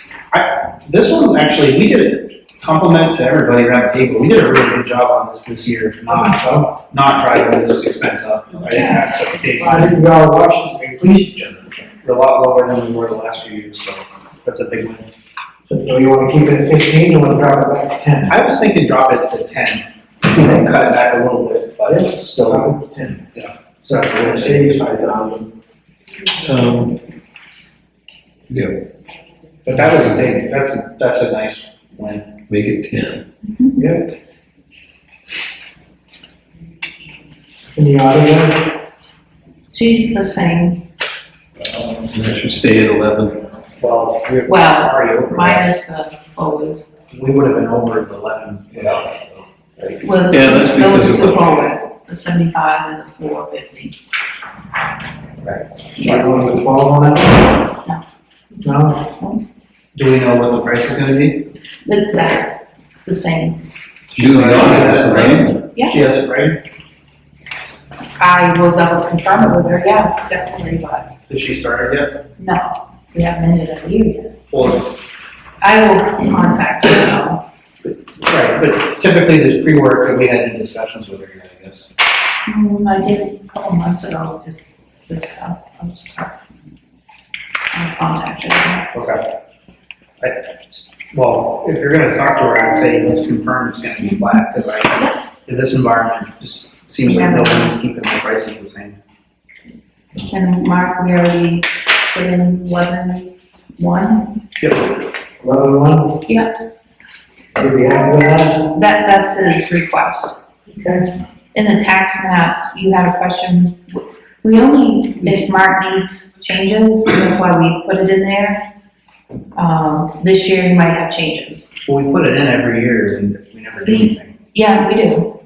Speaker 3: This one, actually, we did a compliment to everybody around the table. We did a really good job on this year, not driving this expense up. I think that's a big,
Speaker 2: I think we all watched it, we pleased each other.
Speaker 3: we're a lot lower than we were the last few years, so that's a big win.
Speaker 2: So do you wanna keep it at 15, or wanna drop it back to 10?
Speaker 3: I was thinking drop it to 10, and cut it back a little bit, but it's still,
Speaker 2: Drop it to 10.
Speaker 3: so that's a little
Speaker 2: That's
Speaker 3: savings.
Speaker 2: 85,000.
Speaker 6: Yeah,
Speaker 3: But that was a big, that's a nice win.
Speaker 6: make it 10.
Speaker 2: Yep. And the auditor,
Speaker 1: She's the same,
Speaker 6: That should stay at 11.
Speaker 3: Well, we're
Speaker 1: Well,
Speaker 3: already over that.
Speaker 1: minus the forwards.
Speaker 3: We would have been over the 11 without that, though, right?
Speaker 1: Well,
Speaker 6: Yeah, that's because
Speaker 1: those are
Speaker 6: of
Speaker 1: two
Speaker 6: what-
Speaker 1: forwards, the 75 and the 450.
Speaker 2: You want to put 12 on that? No?
Speaker 3: Do we know what the price is gonna be?
Speaker 1: The same.
Speaker 6: Do the audit, right?
Speaker 1: Yeah.
Speaker 3: She has it right?
Speaker 1: I will double confirm it with her, yeah, definitely, but
Speaker 3: Did she start it yet?
Speaker 1: no, we haven't ended up year yet.
Speaker 3: Well,
Speaker 1: I will contact her now.
Speaker 3: right, but typically there's pre-work and we had any discussions with her, I guess.
Speaker 1: I did a couple months ago, just this stuff, I'll contact her.
Speaker 3: Okay. Well, if you're gonna talk to her, I'd say let's confirm it's gonna be flat, because in this environment, it just seems like nobody's keeping the prices the same.
Speaker 1: And Mark, we already put in 11-1.
Speaker 3: Yep.
Speaker 2: 11-1?
Speaker 1: Yeah.
Speaker 2: Are we happy with that?
Speaker 1: That's his request.
Speaker 2: Okay.
Speaker 1: In the tax maps, you had a question. We only, if Mark needs changes, that's why we put it in there. This year you might have changes.
Speaker 3: Well, we put it in every year and we never do anything.
Speaker 1: Yeah, we do.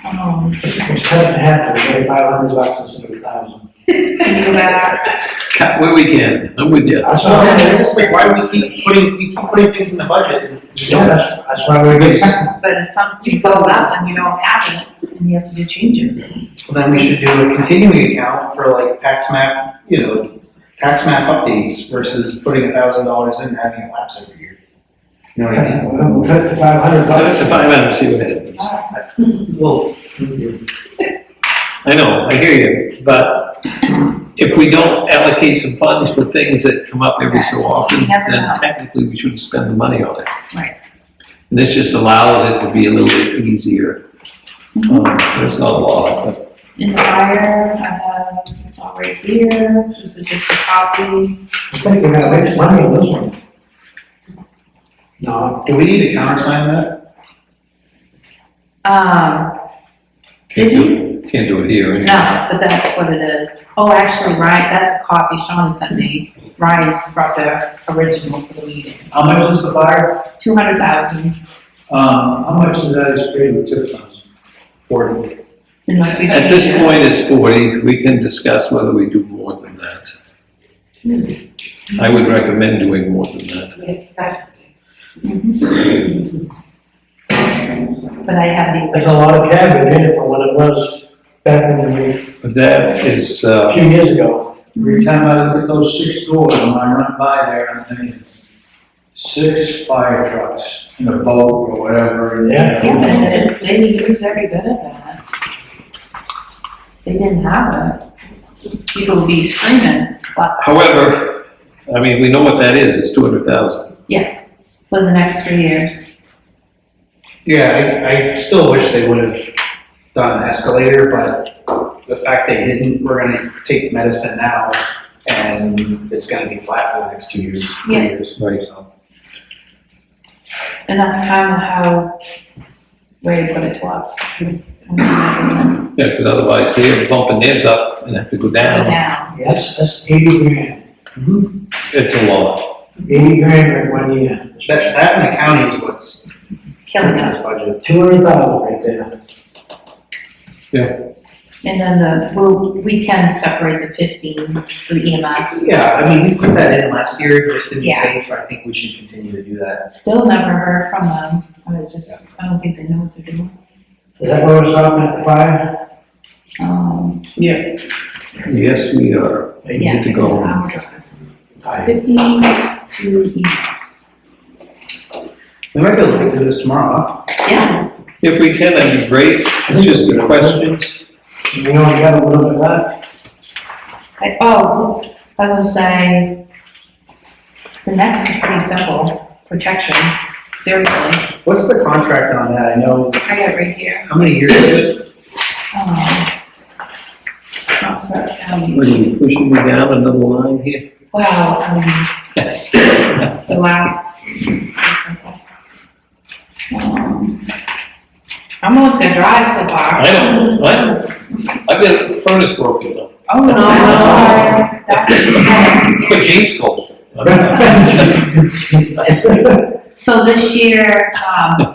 Speaker 2: It's cut in half, we get $500 instead of 1,000.
Speaker 1: Can you go back?
Speaker 6: Cut where we can, I'm with you.
Speaker 2: That's
Speaker 3: So
Speaker 2: all
Speaker 3: then
Speaker 2: right.
Speaker 3: it's just like, why do we keep putting things in the budget and we
Speaker 2: Yeah,
Speaker 3: don't?
Speaker 2: that's why we're getting.
Speaker 1: But if something goes up and you don't have it, and he has to do changes.
Speaker 3: Well, then we should do a continuing account for like tax map, tax map updates versus putting $1,000 in and having it lapse every year. You know what I mean?
Speaker 2: Well, we'll cut to $500.
Speaker 6: Cut it to 500, see what happens.
Speaker 3: Well,
Speaker 6: I know, I hear you, but if we don't allocate some funds for things that come up every so often,
Speaker 1: You never
Speaker 6: then
Speaker 1: know.
Speaker 6: technically we shouldn't spend the money on it.
Speaker 1: Right.
Speaker 6: And this just allows it to be a little bit easier. It's not a lot, but
Speaker 1: In the fire, I have, it's all right here, this is just a copy.
Speaker 2: I think we're gonna make money on this one. No,
Speaker 3: do we need to countersign that?
Speaker 6: can't do it here.
Speaker 1: No, but that's what it is. Oh, actually, Ryan, that's a copy Sean sent me. Ryan brought the original for the meeting.
Speaker 5: How much is the fire?
Speaker 1: 200,000.
Speaker 5: How much of that is paid with tip funds?
Speaker 3: 40.
Speaker 1: Unless we
Speaker 6: At this
Speaker 1: change it.
Speaker 6: point, it's 40, we can discuss whether we do more than that. I would recommend doing more than that.
Speaker 1: Yes, definitely. But I have the.
Speaker 2: there's a lot of cabbage in it for what it was back when
Speaker 6: But that is,
Speaker 2: a few years ago.
Speaker 5: Every time I look at those 6 doors, when I run by there, I'm thinking, 6 fire trucks in a boat or whatever.
Speaker 2: Yeah.
Speaker 1: Yeah, but they use every bit of that. They didn't have it. People would be screaming, but
Speaker 6: however, I mean, we know what that is, it's 200,000.
Speaker 1: for the next 3 years.
Speaker 3: Yeah, I still wish they would have done an escalator, but the fact they didn't, we're gonna take medicine now and it's gonna be flat for the next 2 years, 3
Speaker 1: Yeah.
Speaker 3: years.
Speaker 6: Right.
Speaker 3: So,
Speaker 1: And that's kind of how Ray put it to us.
Speaker 6: Yeah, because otherwise they're bumping theirs up and have to go down.
Speaker 1: Now,
Speaker 2: That's 80 grand.
Speaker 6: It's a lot.
Speaker 2: 80 grand in 1 year.
Speaker 3: that in the county is what's
Speaker 1: killing
Speaker 3: this
Speaker 1: us.
Speaker 3: budget.
Speaker 2: 200,000 right there.
Speaker 1: And then we can separate the 15 for EMS.
Speaker 3: Yeah, I mean, we put that in last year just to be
Speaker 1: Yeah.
Speaker 3: safe. I think we should continue to do that.
Speaker 1: Still never heard from them. I don't think they know what they're doing.
Speaker 2: Is that where we're stopping at the fire?
Speaker 6: Yes, we are.
Speaker 1: Yeah.
Speaker 6: Good to go.
Speaker 1: Hour drive. 15 to EMS.
Speaker 3: We might be able to get through this tomorrow,
Speaker 1: Yeah,
Speaker 6: If we can, that'd be great. It's just the questions.
Speaker 2: We only got a little bit left.
Speaker 1: I was gonna say, the next is pretty simple, protection, seriously.
Speaker 3: huh? What's the contract on that? I know,
Speaker 1: I got it right here.
Speaker 3: how many years is it?
Speaker 1: Oxford County.
Speaker 6: What are you pushing me down another line here?
Speaker 1: Well, the last, pretty simple. I'm the one's gonna drive so far.
Speaker 6: I know. I've got a furnace broken though.
Speaker 1: Oh, no, sorry, that's what you said.
Speaker 6: But James told.
Speaker 1: So this year,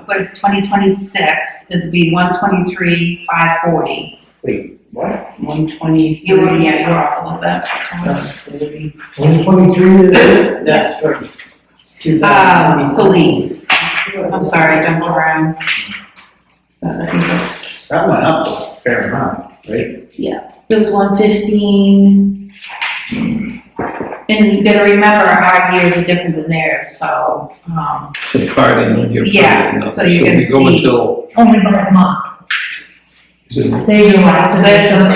Speaker 1: for 2026, it'll be 123,540.
Speaker 2: What?
Speaker 7: 120.
Speaker 1: You were, yeah, you were off a little bit.
Speaker 2: 123 is it?
Speaker 1: Yes.
Speaker 2: Right.
Speaker 1: Police, I'm sorry, I jumped around. But I think that's,
Speaker 3: So that went up a fair amount, right?
Speaker 1: it was 115. And you gotta remember, our years are different than theirs, so,
Speaker 6: The card in on your.
Speaker 1: Yeah, so you're gonna
Speaker 6: we go
Speaker 1: see-
Speaker 6: until,
Speaker 7: Only by a month.
Speaker 6: is it
Speaker 7: They do like,
Speaker 1: so there's some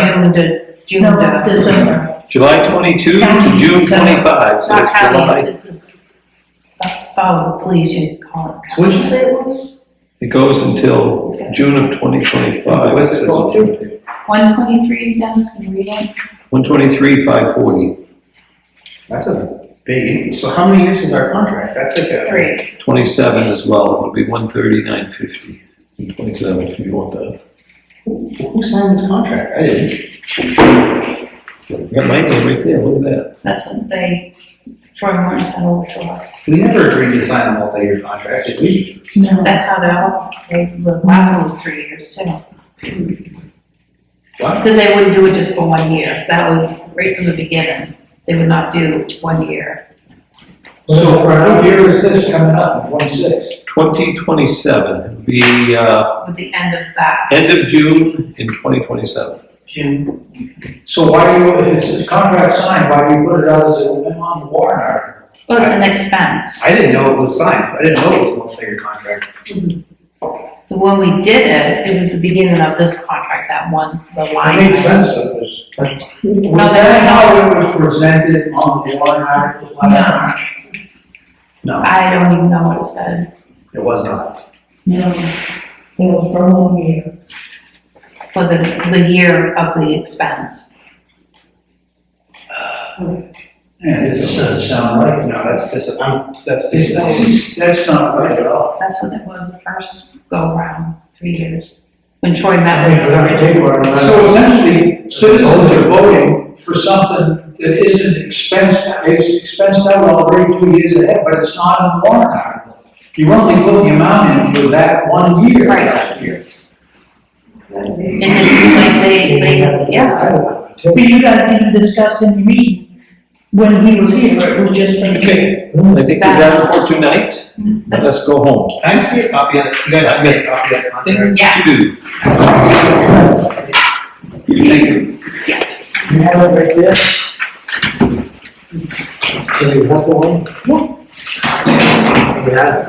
Speaker 1: June
Speaker 7: No,
Speaker 1: to,
Speaker 7: December.
Speaker 6: July 22 to June 25, so
Speaker 1: not
Speaker 6: it's
Speaker 1: county,
Speaker 6: July.
Speaker 1: this is, the police, you call it.
Speaker 3: So what'd you say it was?
Speaker 6: It goes until June of 2025.
Speaker 3: What's it
Speaker 6: says
Speaker 3: go to?
Speaker 1: 123, Dennis, can you read it?
Speaker 6: 123, 540,
Speaker 3: That's a big, so how many years is our contract? That's like a.
Speaker 1: 3.
Speaker 6: 27 as well, it would be 139.50, and 27 if you want that.
Speaker 3: Who signed this contract? I didn't.
Speaker 6: I got my name right there, look at that.
Speaker 1: That's what Troy Moore sent over to us.
Speaker 3: We never agreed to sign a multi-year contract, did we?
Speaker 7: No.
Speaker 1: That's how the last one was 3 years too.
Speaker 3: What?
Speaker 1: Because they wouldn't do it just for 1 year. That was right from the beginning. They would not do 1 year.
Speaker 5: So, what year is this coming up, 26?
Speaker 6: 2027, would be
Speaker 1: With the end of that
Speaker 6: end of June in 2027.
Speaker 1: June.
Speaker 5: So why do you, if it's a contract signed, why do you put it out as on the warrant article?
Speaker 1: Well, it's an expense.
Speaker 3: I didn't know it was signed. I didn't know it was a multi-year contract.
Speaker 1: When we did it, it was the beginning of this contract, that one, the line.
Speaker 2: It makes sense, because
Speaker 5: Was that how it was presented on the warrant article last March?
Speaker 3: No,
Speaker 1: I don't even know what it said.
Speaker 3: it was not.
Speaker 7: No, it was for 1 year.
Speaker 1: For the year of the expense.
Speaker 5: Yeah, it doesn't sound right.
Speaker 3: No, that's disappointing.
Speaker 5: That's not right at all.
Speaker 1: That's when it was the first go around, 3 years. When Troy
Speaker 2: I
Speaker 1: met
Speaker 2: think
Speaker 1: with
Speaker 2: we're gonna take one.
Speaker 5: So essentially, citizens are voting for something that isn't expensed, it's expensed out already 2 years ahead, but it's not on the warrant article. You only put the amount in for that 1 year
Speaker 1: Right.
Speaker 5: last year.
Speaker 1: And then, like, they, yeah.
Speaker 7: But you guys even discussed in the meeting when he was here, it was just for the.
Speaker 6: Okay, I think we're done for tonight. Let's go home.
Speaker 3: Can I see a copy of it? You guys can get a copy of that contract?
Speaker 6: Things
Speaker 1: Yeah.
Speaker 6: to do. Thank you.
Speaker 2: You have it right there? So you have the one? Yeah.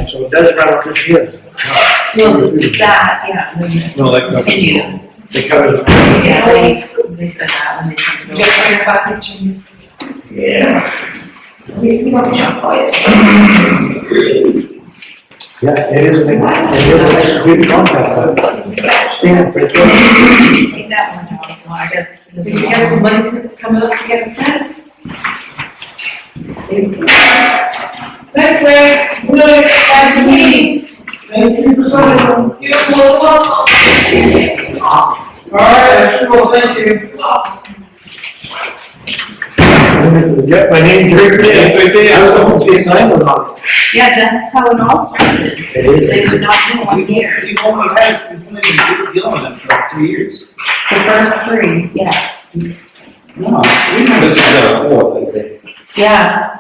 Speaker 2: So it does run up this year.
Speaker 1: Well, that, yeah, and then
Speaker 6: No, that covers.
Speaker 1: continue.
Speaker 2: Because,
Speaker 1: Yeah, they said that when they sent it over.
Speaker 7: Just for your package.
Speaker 2: yeah,
Speaker 7: We don't jump on it.
Speaker 2: yeah, it is a big, big contract. Stand for it.
Speaker 1: Take that one out. Well, I got this
Speaker 8: Did you
Speaker 1: one.
Speaker 8: get some money coming up to get us done? Thanks, Ray. Good, happy meeting.
Speaker 5: Thank you for signing.
Speaker 8: You're most welcome.
Speaker 5: All right, sure, thank you.
Speaker 2: Get my name right there. I was hoping to see a sign on it.
Speaker 1: Yeah, that's how it all started.
Speaker 2: It is.
Speaker 1: They would not do 1 year.
Speaker 3: We've only been dealing with them for like 2 years.
Speaker 1: The first 3, yes.
Speaker 3: No,
Speaker 6: This is our fourth, I think.
Speaker 1: Yeah,